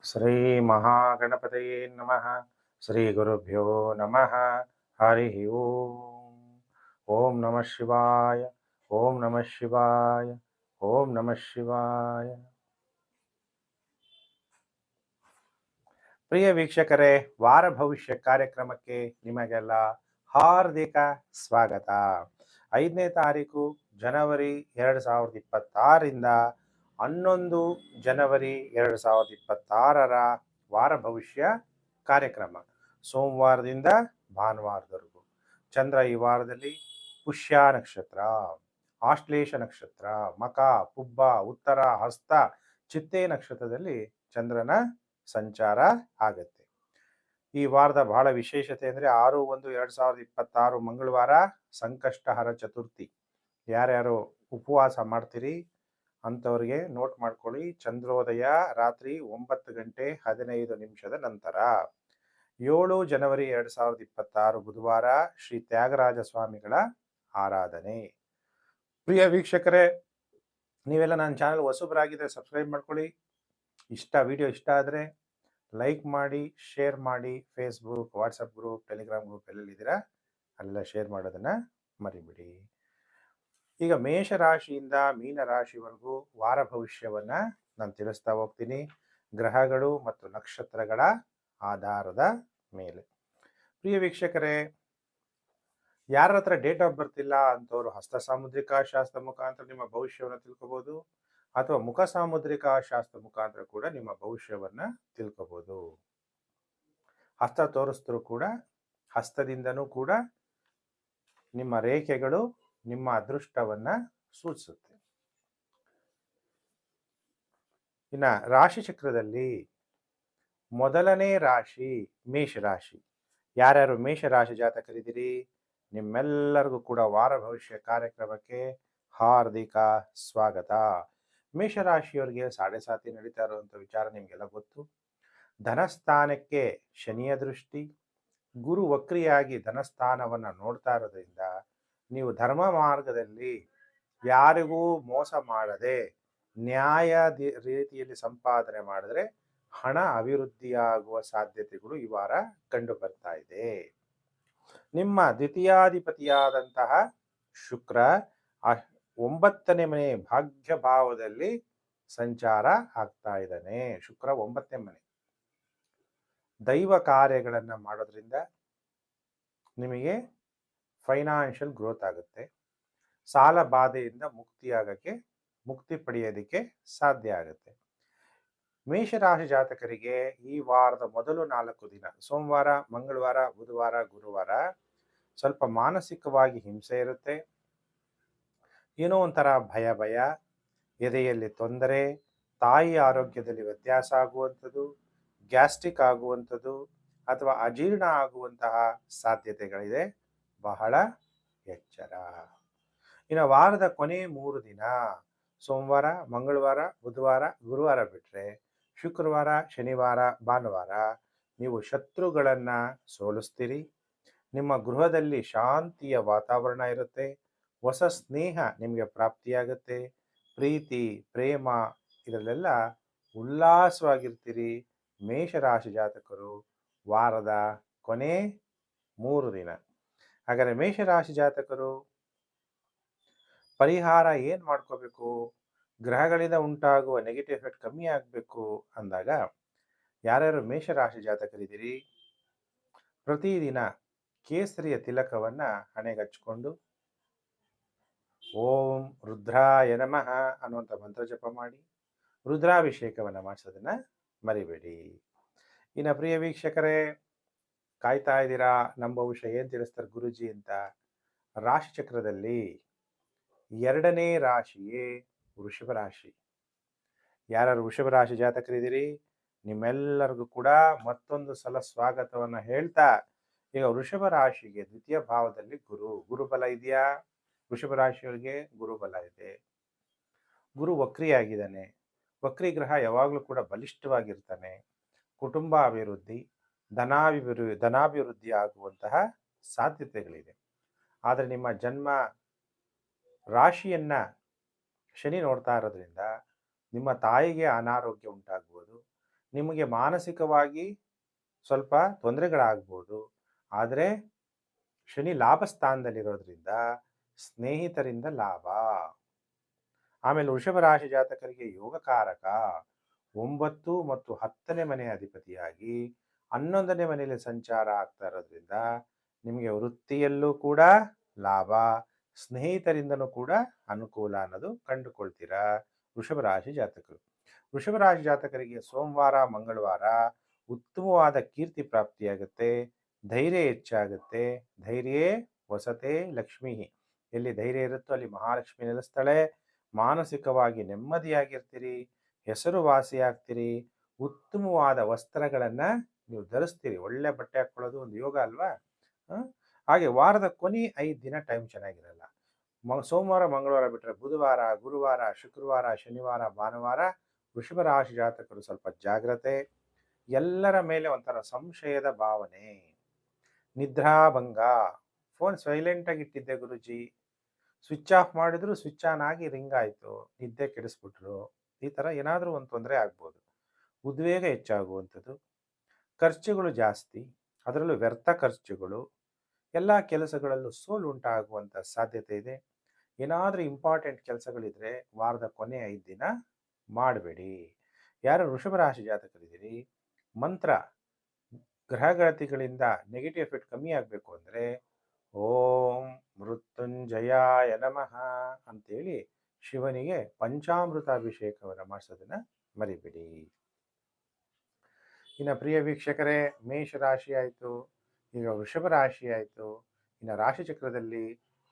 ಶ್ರೀ ಮಹಾಗಣಪತಯೇ ನಮಃ. ಶ್ರೀ ಗುರುಭ್ಯೋ ನಮಃ. ಹರಿ ಓಂ. ಓಂ ನಮಃ ಶಿವಾಯ. ಓಂ ನಮಃ ಶಿವಾಯ. ಓಂ ನಮಃ ಶಿವಾಯ. ಪ್ರಿಯ ವೀಕ್ಷಕರೇ, ವಾರ ಭವಿಷ್ಯ ಕಾರ್ಯಕ್ರಮಕ್ಕೆ ನಿಮಗೆಲ್ಲ ಹಾರ್ದಿಕ ಸ್ವಾಗತ. 5ನೇ ತಾರೀಕು ಜನವರಿ 2026ರಿಂದ 11 ಜನವರಿ 2026 ವಾರ ಭವಿಷ್ಯ ಕಾರ್ಯಕ್ರಮ ಸೋಮವಾರದಿಂದ ಭಾನುವಾರದವರೆಗೂ. ಚಂದ್ರ ಈ ವಾರದಲ್ಲಿ ಪುಷ್ಯ ನಕ್ಷತ್ರ, ಆಶ್ಲೇಷ ನಕ್ಷತ್ರ, ಮಕ, ಪುಬ್ಬ, ಉತ್ತರ, ಹಸ್ತ, ಚಿತ್ತೆ ನಕ್ಷತ್ರದಲ್ಲಿ ಚಂದ್ರನ ಸಂಚಾರ ಆಗತ್ತೆ. ಈ ವಾರದ ಬಹಳ ವಿಶೇಷತೆ ಅಂದರೆ 6/1/2026 ಮಂಗಳವಾರ ಸಂಕಷ್ಟಹರ ಚತುರ್ಥಿ. ಯಾರ್ಯಾರು ಉಪವಾಸ ಮಾಡ್ತೀರಿ ಅಂಥವ್ರಿಗೆ ನೋಟ್ ಮಾಡ್ಕೊಳ್ಳಿ. ಚಂದ್ರೋದಯ ರಾತ್ರಿ 9:15 ನಂತರ. 7 ಜನವರಿ 2026 ಬುಧವಾರ ಶ್ರೀ ತ್ಯಾಗರಾಜ ಸ್ವಾಮಿಗಳ ಆರಾಧನೆ. ಪ್ರಿಯ ವೀಕ್ಷಕರೇ, ನೀವೆಲ್ಲ ನನ್ನ ಚಾನಲ್ ಹೊಸಬರಾಗಿದ್ದರೆ ಸಬ್ಸ್ಕ್ರೈಬ್ ಮಾಡ್ಕೊಳ್ಳಿ. ವಿಡಿಯೋ ಇಷ್ಟ ಆದರೆ ಲೈಕ್ ಮಾಡಿ, ಶೇರ್ ಮಾಡಿ. Facebook, WhatsApp group, Telegram group ಎಲ್ಲೆಲ್ಲಿದ್ದೀರಾ ಅಲ್ಲೆಲ್ಲ ಶೇರ್ ಮಾಡೋದನ್ನು ಮರಿಬಿಡಿ. ಈಗ ಮೇಷರಾಶಿಯಿಂದ ಮೀನರಾಶಿವರೆಗೂ ವಾರ ಭವಿಷ್ಯವನ್ನು ನಾನು ತಿಳಿಸ್ತಾ ಹೋಗ್ತೀನಿ, ಗ್ರಹಗಳು ಮತ್ತು ನಕ್ಷತ್ರಗಳ ಆಧಾರದ ಮೇಲೆ. ಪ್ರಿಯ ವೀಕ್ಷಕರೇ, ಯಾರ ಹತ್ರ ಡೇಟ್ ಆಫ್ ಬರ್ತ್ ಇಲ್ಲ ಅಂಥವ್ರು ಹಸ್ತ ಸಾಮುದ್ರಿಕ ಶಾಸ್ತ್ರ ಮುಖಾಂತರ ನಿಮ್ಮ ಭವಿಷ್ಯವನ್ನು ತಿಳ್ಕೊಬೋದು, ಅಥವಾ ಮುಖ ಸಾಮುದ್ರಿಕ ಶಾಸ್ತ್ರ ಮುಖಾಂತರ ಕೂಡ ನಿಮ್ಮ ಭವಿಷ್ಯವನ್ನು ತಿಳ್ಕೊಬೋದು. ಹಸ್ತ ತೋರಿಸಿದ್ರು ಕೂಡ ಹಸ್ತದಿಂದನೂ ಕೂಡ ನಿಮ್ಮ ರೇಖೆಗಳು ನಿಮ್ಮ ಅದೃಷ್ಟವನ್ನ ಸೂಚಿಸುತ್ತೆ. ಇನ್ನು ರಾಶಿ ಚಕ್ರದಲ್ಲಿ ಮೊದಲನೇ ರಾಶಿ ಮೇಷರಾಶಿ. ಯಾರ್ಯಾರು ಮೇಷರಾಶಿ ಜಾತಕರಿದ್ದೀರಿ ನಿಮ್ಮೆಲ್ಲರಿಗೂ ಕೂಡ ವಾರ ಭವಿಷ್ಯ ಕಾರ್ಯಕ್ರಮಕ್ಕೆ ಹಾರ್ದಿಕ ಸ್ವಾಗತ. ಮೇಷರಾಶಿಯವರಿಗೆ 7.5 ನಡೀತಾ ಇರುವಂಥ ವಿಚಾರ ನಿಮಗೆಲ್ಲ ಗೊತ್ತು. ಧನಸ್ಥಾನಕ್ಕೆ ಶನಿಯ ದೃಷ್ಟಿ, ಗುರು ವಕ್ರಿಯಾಗಿ ಧನಸ್ಥಾನವನ್ನು ನೋಡ್ತಾ ಇರೋದ್ರಿಂದ ನೀವು ಧರ್ಮ ಮಾರ್ಗದಲ್ಲಿ ಯಾರಿಗೂ ಮೋಸ ಮಾಡದೆ ನ್ಯಾಯ ರೀತಿಯಲ್ಲಿ ಸಂಪಾದನೆ ಮಾಡಿದ್ರೆ ಹಣ ಅಭಿವೃದ್ಧಿಯಾಗುವ ಸಾಧ್ಯತೆಗಳು ಈ ವಾರ ಕಂಡು ಬರ್ತಾ ಇದೆ. ನಿಮ್ಮ ದ್ವಿತೀಯಾಧಿಪತಿಯಾದಂತಹ ಶುಕ್ರ 9ನೇ ಮನೆ ಭಾಗ್ಯ ಭಾವದಲ್ಲಿ ಸಂಚಾರ ಆಗ್ತಾ ಇದ್ದಾನೆ. ಶುಕ್ರ 9ನೇ ಮನೆ. ದೈವ ಕಾರ್ಯಗಳನ್ನು ಮಾಡೋದ್ರಿಂದ ನಿಮಗೆ ಫೈನಾನ್ಷಿಯಲ್ ಗ್ರೋತ್ ಆಗುತ್ತೆ. ಸಾಲ ಬಾಧೆಯಿಂದ ಮುಕ್ತಿ ಪಡೆಯೋದಕ್ಕೆ ಸಾಧ್ಯ ಆಗುತ್ತೆ. ಮೇಷರಾಶಿ ಜಾತಕರಿಗೆ ಈ ವಾರದ ಮೊದಲು 4 ದಿನ ಸೋಮವಾರ, ಮಂಗಳವಾರ, ಬುಧವಾರ, ಗುರುವಾರ ಸ್ವಲ್ಪ ಮಾನಸಿಕವಾಗಿ ಹಿಂಸೆ ಇರುತ್ತೆ. ಏನೋ ಒಂಥರ ಭಯ, ಎದೆಯಲ್ಲಿ ತೊಂದರೆ, ತಾಯಿ ಆರೋಗ್ಯದಲ್ಲಿ ವ್ಯತ್ಯಾಸ ಆಗುವಂಥದ್ದು, ಗ್ಯಾಸ್ಟ್ರಿಕ್ ಆಗುವಂಥದ್ದು ಅಥವಾ ಅಜೀರ್ಣ ಆಗುವಂತಹ ಸಾಧ್ಯತೆಗಳಿದೆ. ಬಹಳ ಎಚ್ಚರ. ಇನ್ನು ವಾರದ ಕೊನೆ 3 ದಿನ ಸೋಮವಾರ, ಮಂಗಳವಾರ, ಬುಧವಾರ, ಗುರುವಾರ ಬಿಟ್ಟರೆ ಶುಕ್ರವಾರ, ಶನಿವಾರ, ಭಾನುವಾರ ನೀವು ಶತ್ರುಗಳನ್ನು ಸೋಲಿಸ್ತೀರಿ. ನಿಮ್ಮ ಗೃಹದಲ್ಲಿ ಶಾಂತಿಯ ವಾತಾವರಣ ಇರುತ್ತೆ. ಹೊಸ ಸ್ನೇಹ ನಿಮಗೆ ಪ್ರಾಪ್ತಿಯಾಗುತ್ತೆ. ಪ್ರೀತಿ, ಪ್ರೇಮ ಇದರಲ್ಲೆಲ್ಲ ಉಲ್ಲಾಸವಾಗಿರ್ತೀರಿ. ಮೇಷರಾಶಿ ಜಾತಕರು ವಾರದ ಕೊನೆ 3 ದಿನ. ಹಾಗಾದರೆ ಮೇಷರಾಶಿ ಜಾತಕರು ಪರಿಹಾರ ಏನು ಮಾಡ್ಕೋಬೇಕು, ಗ್ರಹಗಳಿಂದ ಉಂಟಾಗುವ ನೆಗೆಟಿವ್ ಎಫೆಕ್ಟ್ ಕಮ್ಮಿ ಆಗಬೇಕು ಅಂದಾಗ ಯಾರ್ಯಾರು ಮೇಷರಾಶಿ ಜಾತಕರಿದ್ದೀರಿ ಪ್ರತಿದಿನ ಕೇಸರಿಯ ತಿಲಕವನ್ನು ಹಣೆಗೆ ಹಚ್ಕೊಂಡು ಓಂ ರುದ್ರಾಯ ನಮಃ ಅನ್ನುವಂಥ ಮಂತ್ರ ಜಪ ಮಾಡಿ ರುದ್ರಾಭಿಷೇಕವನ್ನು ಮಾಡಿಸೋದನ್ನು ಮರಿಬೇಡಿ. ಇನ್ನು ಪ್ರಿಯ ವೀಕ್ಷಕರೇ, ಕಾಯ್ತಾ ಇದ್ದೀರಾ ನಮ್ಮ ಭವಿಷ್ಯ ಏನು ತಿಳಿಸ್ತಾರೆ ಗುರುಜಿ ಅಂತ. ರಾಶಿ ಚಕ್ರದಲ್ಲಿ 2ನೇ ರಾಶಿಯೇ ವೃಷಭ ರಾಶಿ. ಯಾರು ವೃಷಭ ರಾಶಿ ಜಾತಕರಿದ್ದೀರಿ ನಿಮ್ಮೆಲ್ಲರಿಗೂ ಕೂಡ ಮತ್ತೊಂದು ಸಲ ಸ್ವಾಗತವನ್ನು ಹೇಳ್ತಾ, ಈಗ ವೃಷಭ ರಾಶಿಗೆ ದ್ವಿತೀಯ ಭಾವದಲ್ಲಿ ಗುರುಬಲ ಇದೆಯಾ? ವೃಷಭ ರಾಶಿಯವರಿಗೆ ಗುರುಬಲ ಇದೆ. ಗುರು ವಕ್ರಿಯಾಗಿದ್ದಾನೆ. ವಕ್ರಿ ಗ್ರಹ ಯಾವಾಗಲೂ ಕೂಡ ಬಲಿಷ್ಠವಾಗಿರ್ತಾನೆ. ಕುಟುಂಬ ಅಭಿವೃದ್ಧಿ, ಧನಾಭಿವೃದ್ಧಿ ಆಗುವಂತಹ ಸಾಧ್ಯತೆಗಳಿದೆ. ಆದರೆ ನಿಮ್ಮ ಜನ್ಮ ರಾಶಿಯನ್ನ ಶನಿ ನೋಡ್ತಾ ಇರೋದ್ರಿಂದ ನಿಮ್ಮ ತಾಯಿಗೆ ಅನಾರೋಗ್ಯ ಉಂಟಾಗ್ಬೋದು. ನಿಮಗೆ ಮಾನಸಿಕವಾಗಿ ಸ್ವಲ್ಪ ತೊಂದರೆಗಳಾಗ್ಬೋದು. ಆದರೆ ಶನಿ ಲಾಭ ಸ್ಥಾನದಲ್ಲಿರೋದ್ರಿಂದ ಸ್ನೇಹಿತರಿಂದ ಲಾಭ. ಆಮೇಲೆ ವೃಷಭ ರಾಶಿ ಜಾತಕರಿಗೆ ಯೋಗಕಾರಕ 9 ಮತ್ತು 10ನೇ ಮನೆಯ ಅಧಿಪತಿಯಾಗಿ 11ನೇ ಮನೆಯಲ್ಲಿ ಸಂಚಾರ ಆಗ್ತಾ ಇರೋದ್ರಿಂದ ನಿಮಗೆ ವೃತ್ತಿಯಲ್ಲೂ ಕೂಡ ಲಾಭ, ಸ್ನೇಹಿತರಿಂದನೂ ಕೂಡ ಅನುಕೂಲ ಅನ್ನೋದು ಕಂಡುಕೊಳ್ತೀರಾ ವೃಷಭ ರಾಶಿ ಜಾತಕರು. ವೃಷಭ ರಾಶಿ ಜಾತಕರಿಗೆ ಸೋಮವಾರ, ಮಂಗಳವಾರ ಉತ್ತಮವಾದ ಕೀರ್ತಿ ಪ್ರಾಪ್ತಿಯಾಗುತ್ತೆ, ಧೈರ್ಯ ಹೆಚ್ಚಾಗುತ್ತೆ. ಧೈರ್ಯೇ ವಸತೆ ಲಕ್ಷ್ಮೀ. ಎಲ್ಲಿ ಧೈರ್ಯ ಇರುತ್ತೋ ಅಲ್ಲಿ ಮಹಾಲಕ್ಷ್ಮಿ ನೆಲೆಸ್ತಾಳೆ. ಮಾನಸಿಕವಾಗಿ ನೆಮ್ಮದಿಯಾಗಿರ್ತೀರಿ, ಹೆಸರುವಾಸಿಯಾಗ್ತೀರಿ, ಉತ್ತಮವಾದ ವಸ್ತ್ರಗಳನ್ನು ನೀವು ಧರಿಸ್ತೀರಿ. ಒಳ್ಳೆ ಬಟ್ಟೆ ಹಾಕ್ಕೊಳ್ಳೋದು ಒಂದು ಯೋಗ ಅಲ್ವಾ. ಹಾಗೆ ವಾರದ ಕೊನೆ 5 ದಿನ ಟೈಮ್ ಚೆನ್ನಾಗಿರಲ್ಲ. ಸೋಮವಾರ, ಮಂಗಳವಾರ ಬಿಟ್ಟರೆ ಬುಧವಾರ, ಗುರುವಾರ, ಶುಕ್ರವಾರ, ಶನಿವಾರ, ಭಾನುವಾರ ವೃಷಭ ರಾಶಿ ಜಾತಕರು ಸ್ವಲ್ಪ ಜಾಗ್ರತೆ. ಎಲ್ಲರ ಮೇಲೆ ಒಂಥರ ಸಂಶಯದ ಭಾವನೆ, ನಿದ್ರಾಭಂಗ. ಫೋನ್ ಸೈಲೆಂಟಾಗಿ ಇಟ್ಟಿದ್ದೆ ಗುರುಜಿ, ಸ್ವಿಚ್ ಆಫ್ ಮಾಡಿದ್ರು ಸ್ವಿಚ್ ಆನ್ ಆಗಿ ರಿಂಗ್ ಆಯಿತು, ನಿದ್ದೆ ಕೆಡಿಸ್ಬಿಟ್ರು. ಈ ಥರ ಏನಾದರೂ ಒಂದು ತೊಂದರೆ ಆಗ್ಬೋದು. ಉದ್ವೇಗ ಹೆಚ್ಚಾಗುವಂಥದ್ದು, ಖರ್ಚುಗಳು ಜಾಸ್ತಿ, ಅದರಲ್ಲೂ ವ್ಯರ್ಥ ಖರ್ಚುಗಳು. ಎಲ್ಲ ಕೆಲಸಗಳಲ್ಲೂ ಸೋಲು ಉಂಟಾಗುವಂಥ ಸಾಧ್ಯತೆ ಇದೆ. ಏನಾದರೂ ಇಂಪಾರ್ಟೆಂಟ್ ಕೆಲಸಗಳಿದ್ರೆ ವಾರದ ಕೊನೆ 5 ದಿನ ಮಾಡಬೇಡಿ. ಯಾರು ವೃಷಭ ರಾಶಿ ಜಾತಕರಿದ್ದೀರಿ, ಮಂತ್ರ ಗ್ರಹಗತಿಗಳಿಂದ ನೆಗೆಟಿವ್ ಎಫೆಕ್ಟ್ ಕಮ್ಮಿ ಆಗಬೇಕು ಅಂದರೆ ಓಂ ಮೃತ್ಯುಂಜಯಾಯ ನಮಃ ಅಂತೇಳಿ ಶಿವನಿಗೆ ಪಂಚಾಮೃತ ಅಭಿಷೇಕವನ್ನು ಮಾಡಿಸೋದನ್ನು ಮರಿಬೇಡಿ. ಇನ್ನು ಪ್ರಿಯ ವೀಕ್ಷಕರೇ, ಮೇಷರಾಶಿ ಆಯಿತು, ಈಗ ವೃಷಭ ರಾಶಿ ಆಯಿತು. ಇನ್ನು ರಾಶಿಚಕ್ರದಲ್ಲಿ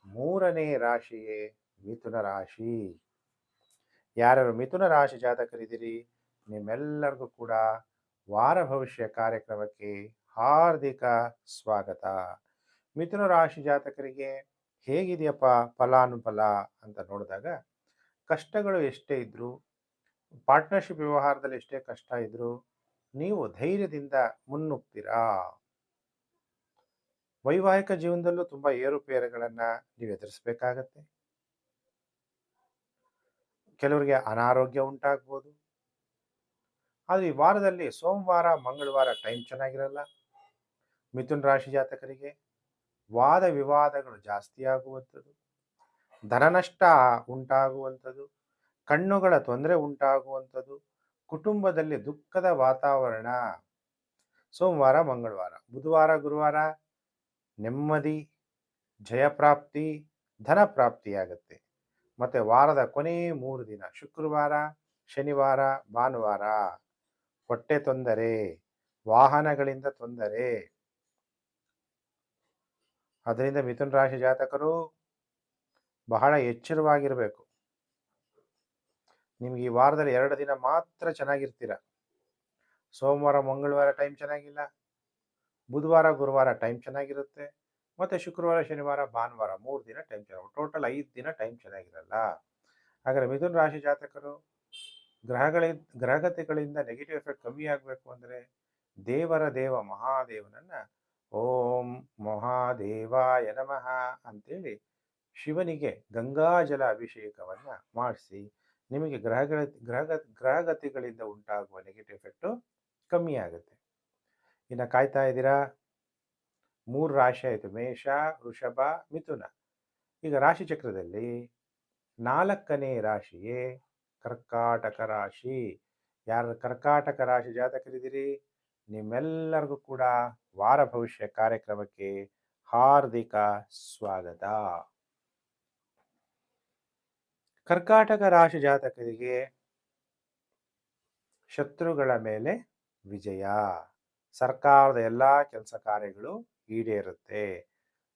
3ನೇ ರಾಶಿಯೇ ಮಿಥುನ ರಾಶಿ. ಯಾರ್ಯಾರು ಮಿಥುನ ರಾಶಿ ಜಾತಕರಿದ್ದೀರಿ, ನಿಮ್ಮೆಲ್ಲರಿಗೂ ಕೂಡ ವಾರ ಭವಿಷ್ಯ ಕಾರ್ಯಕ್ರಮಕ್ಕೆ ಹಾರ್ದಿಕ ಸ್ವಾಗತ. ಮಿಥುನ ರಾಶಿ ಜಾತಕರಿಗೆ ಹೇಗಿದೆಯಪ್ಪ ಫಲಾನುಫಲ ಅಂತ ನೋಡಿದಾಗ, ಕಷ್ಟಗಳು ಎಷ್ಟೇ ಇದ್ದರೂ, ಪಾರ್ಟ್ನರ್ಶಿಪ್ ವ್ಯವಹಾರದಲ್ಲಿ ಎಷ್ಟೇ ಕಷ್ಟ ಇದ್ದರೂ ನೀವು ಧೈರ್ಯದಿಂದ ಮುನ್ನುಗ್ತೀರಾ. ವೈವಾಹಿಕ ಜೀವನದಲ್ಲೂ ತುಂಬ ಏರುಪೇರುಗಳನ್ನು ನೀವು ಎದುರಿಸಬೇಕಾಗತ್ತೆ. ಕೆಲವರಿಗೆ ಅನಾರೋಗ್ಯ ಉಂಟಾಗ್ಬೋದು. ಆದರೆ ಈ ವಾರದಲ್ಲಿ ಸೋಮವಾರ, ಮಂಗಳವಾರ ಟೈಮ್ ಚೆನ್ನಾಗಿರಲ್ಲ. ಮಿಥುನ ರಾಶಿ ಜಾತಕರಿಗೆ ವಾದ ವಿವಾದಗಳು ಜಾಸ್ತಿ ಆಗುವಂಥದ್ದು, ಧನನಷ್ಟ ಉಂಟಾಗುವಂಥದ್ದು, ಕಣ್ಣುಗಳ ತೊಂದರೆ ಉಂಟಾಗುವಂಥದ್ದು, ಕುಟುಂಬದಲ್ಲಿ ದುಃಖದ ವಾತಾವರಣ. ಸೋಮವಾರ, ಮಂಗಳವಾರ. ಬುಧವಾರ, ಗುರುವಾರ ನೆಮ್ಮದಿ, ಜಯಪ್ರಾಪ್ತಿ, ಧನ ಪ್ರಾಪ್ತಿಯಾಗತ್ತೆ. ಮತ್ತು ವಾರದ ಕೊನೆ 3 ದಿನ ಶುಕ್ರವಾರ, ಶನಿವಾರ, ಭಾನುವಾರ ಹೊಟ್ಟೆ ತೊಂದರೆ, ವಾಹನಗಳಿಂದ ತೊಂದರೆ. ಅದರಿಂದ ಮಿಥುನ ರಾಶಿ ಜಾತಕರು ಬಹಳ ಎಚ್ಚರವಾಗಿರಬೇಕು. ನಿಮ್ಗೆ ಈ ವಾರದಲ್ಲಿ 2 ದಿನ ಮಾತ್ರ ಚೆನ್ನಾಗಿರ್ತೀರ. ಸೋಮವಾರ, ಮಂಗಳವಾರ ಟೈಮ್ ಚೆನ್ನಾಗಿಲ್ಲ, ಬುಧವಾರ, ಗುರುವಾರ ಟೈಮ್ ಚೆನ್ನಾಗಿರುತ್ತೆ, ಮತ್ತು ಶುಕ್ರವಾರ, ಶನಿವಾರ, ಭಾನುವಾರ 3 ದಿನ ಟೈಮ್ ಚೆನ್ನಾಗಿ, ಟೋಟಲ್ 5 ದಿನ ಟೈಮ್ ಚೆನ್ನಾಗಿರಲ್ಲ. ಹಾಗಾದರೆ ಮಿಥುನ ರಾಶಿ ಜಾತಕರು ಗ್ರಹಗತಿಗಳಿಂದ ನೆಗೆಟಿವ್ ಎಫೆಕ್ಟ್ ಕಮ್ಮಿ ಆಗಬೇಕು ಅಂದರೆ ದೇವರ ದೇವ ಮಹಾದೇವನನ್ನು ಓಂ ಮಹಾದೇವಾಯ ನಮಃ ಅಂತೇಳಿ ಶಿವನಿಗೆ ಗಂಗಾಜಲ ಅಭಿಷೇಕವನ್ನು ಮಾಡಿಸಿ ನಿಮಗೆ ಗ್ರಹಗತಿಗಳಿಂದ ಉಂಟಾಗುವ ನೆಗೆಟಿವ್ ಎಫೆಕ್ಟು ಕಮ್ಮಿ ಆಗುತ್ತೆ. ಇನ್ನು ಕಾಯ್ತಾ ಇದ್ದೀರಾ? 3 ರಾಶಿ ಆಯಿತು, ಮೇಷ, ವೃಷಭ, ಮಿಥುನ. ಈಗ ರಾಶಿ ಚಕ್ರದಲ್ಲಿ 4ನೇ ರಾಶಿಯೇ ಕರ್ಕಾಟಕ ರಾಶಿ. ಯಾರು ಕರ್ಕಾಟಕ ರಾಶಿ ಜಾತಕರಿದ್ದೀರಿ, ನಿಮ್ಮೆಲ್ಲರಿಗೂ ಕೂಡ ವಾರ ಭವಿಷ್ಯ ಕಾರ್ಯಕ್ರಮಕ್ಕೆ ಹಾರ್ದಿಕ ಸ್ವಾಗತ. ಕರ್ಕಾಟಕ ರಾಶಿ ಜಾತಕರಿಗೆ ಶತ್ರುಗಳ ಮೇಲೆ ವಿಜಯ, ಸರ್ಕಾರದ ಎಲ್ಲ ಕೆಲಸ ಕಾರ್ಯಗಳು ಈಡೇರುತ್ತೆ.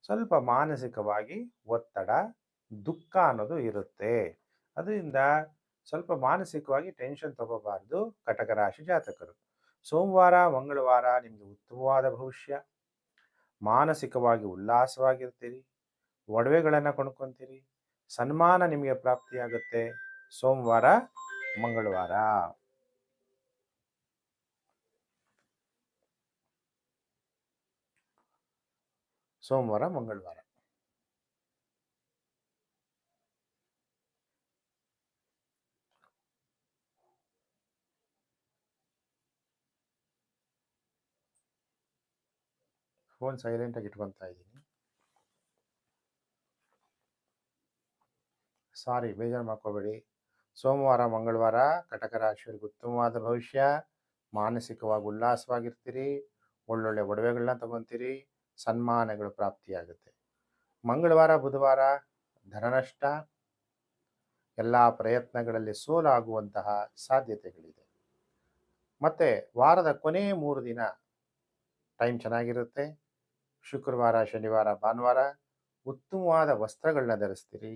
ಸ್ವಲ್ಪ ಮಾನಸಿಕವಾಗಿ ಒತ್ತಡ, ದುಃಖ ಅನ್ನೋದು ಇರುತ್ತೆ. ಅದರಿಂದ ಸ್ವಲ್ಪ ಮಾನಸಿಕವಾಗಿ ಟೆನ್ಷನ್ ತಗೋಬಾರ್ದು ಕಟಕ ರಾಶಿ ಜಾತಕರು. ಸೋಮವಾರ, ಮಂಗಳವಾರ ನಿಮಗೆ ಉತ್ತಮವಾದ ಭವಿಷ್ಯ, ಮಾನಸಿಕವಾಗಿ ಉಲ್ಲಾಸವಾಗಿರ್ತೀರಿ, ಒಡವೆಗಳನ್ನು ಕೊಂಡ್ಕೊತೀರಿ, ಸನ್ಮಾನ ನಿಮಗೆ ಪ್ರಾಪ್ತಿಯಾಗುತ್ತೆ. ಸೋಮವಾರ, ಮಂಗಳವಾರ. ಸೋಮವಾರ, ಮಂಗಳವಾರ. ಫೋನ್ ಸೈಲೆಂಟಾಗಿ ಇಟ್ಕೊತಾ ಇದ್ದೀನಿ. ಸಾರಿ, ಬೇಜಾರು ಮಾಡ್ಕೋಬೇಡಿ. ಸೋಮವಾರ ಮಂಗಳವಾರ ಕಟಕ ರಾಶಿಯವರಿಗೆ ಉತ್ತಮವಾದ ಭವಿಷ್ಯ. ಮಾನಸಿಕವಾಗಿ ಉಲ್ಲಾಸವಾಗಿರ್ತೀರಿ. ಒಳ್ಳೊಳ್ಳೆ ಒಡವೆಗಳನ್ನ ತಗೊತೀರಿ. ಸನ್ಮಾನಗಳು ಪ್ರಾಪ್ತಿಯಾಗುತ್ತೆ. ಮಂಗಳವಾರ ಬುಧವಾರ ಧನನಷ್ಟ, ಎಲ್ಲ ಪ್ರಯತ್ನಗಳಲ್ಲಿ ಸೋಲಾಗುವಂತಹ ಸಾಧ್ಯತೆಗಳಿದೆ. ಮತ್ತು ವಾರದ ಕೊನೆ 3 ದಿನ ಟೈಮ್ ಚೆನ್ನಾಗಿರುತ್ತೆ. ಶುಕ್ರವಾರ ಶನಿವಾರ ಭಾನುವಾರ ಉತ್ತಮವಾದ ವಸ್ತ್ರಗಳನ್ನ ಧರಿಸ್ತೀರಿ.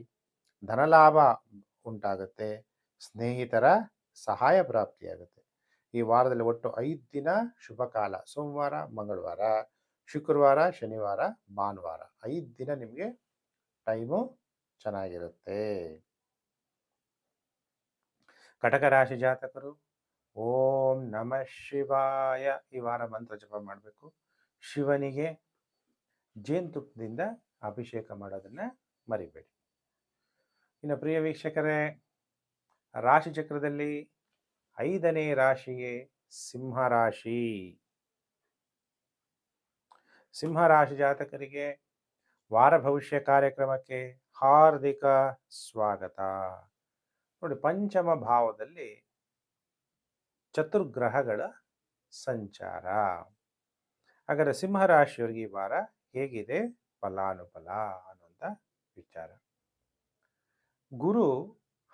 ಧನಲಾಭ ಉಂಟಾಗುತ್ತೆ. ಸ್ನೇಹಿತರ ಸಹಾಯ ಪ್ರಾಪ್ತಿಯಾಗುತ್ತೆ. ಈ ವಾರದಲ್ಲಿ ಒಟ್ಟು 5 ದಿನ ಶುಭ ಕಾಲ. ಸೋಮವಾರ ಮಂಗಳವಾರ ಶುಕ್ರವಾರ ಶನಿವಾರ ಭಾನುವಾರ 5 ದಿನ ನಿಮಗೆ ಟೈಮು ಚೆನ್ನಾಗಿರುತ್ತೆ. ಕಟಕ ರಾಶಿ ಜಾತಕರು ಓಂ ನಮಃ ಶಿವಾಯ ಈ ವಾರ ಮಂತ್ರ ಜಪ ಮಾಡಬೇಕು. ಶಿವನಿಗೆ ಜೇನುತುಪ್ಪದಿಂದ ಅಭಿಷೇಕ ಮಾಡೋದನ್ನ ಮರಿಬೇಡಿ. ಇನ್ನು ಪ್ರಿಯ ವೀಕ್ಷಕರೇ, ರಾಶಿ ಚಕ್ರದಲ್ಲಿ 5ನೇ ರಾಶಿಯೇ ಸಿಂಹರಾಶಿ. ಸಿಂಹರಾಶಿ ಜಾತಕರಿಗೆ ವಾರ ಭವಿಷ್ಯ ಕಾರ್ಯಕ್ರಮಕ್ಕೆ ಹಾರ್ದಿಕ ಸ್ವಾಗತ. ನೋಡಿ, ಪಂಚಮ ಭಾವದಲ್ಲಿ ಚತುರ್ಗ್ರಹಗಳ ಸಂಚಾರ. ಹಾಗಾದರೆ ಸಿಂಹರಾಶಿಯವರಿಗೆ ಈ ವಾರ ಹೇಗಿದೆ ಫಲಾನುಫಲ ಅನ್ನುವಂಥ ವಿಚಾರ. ಗುರು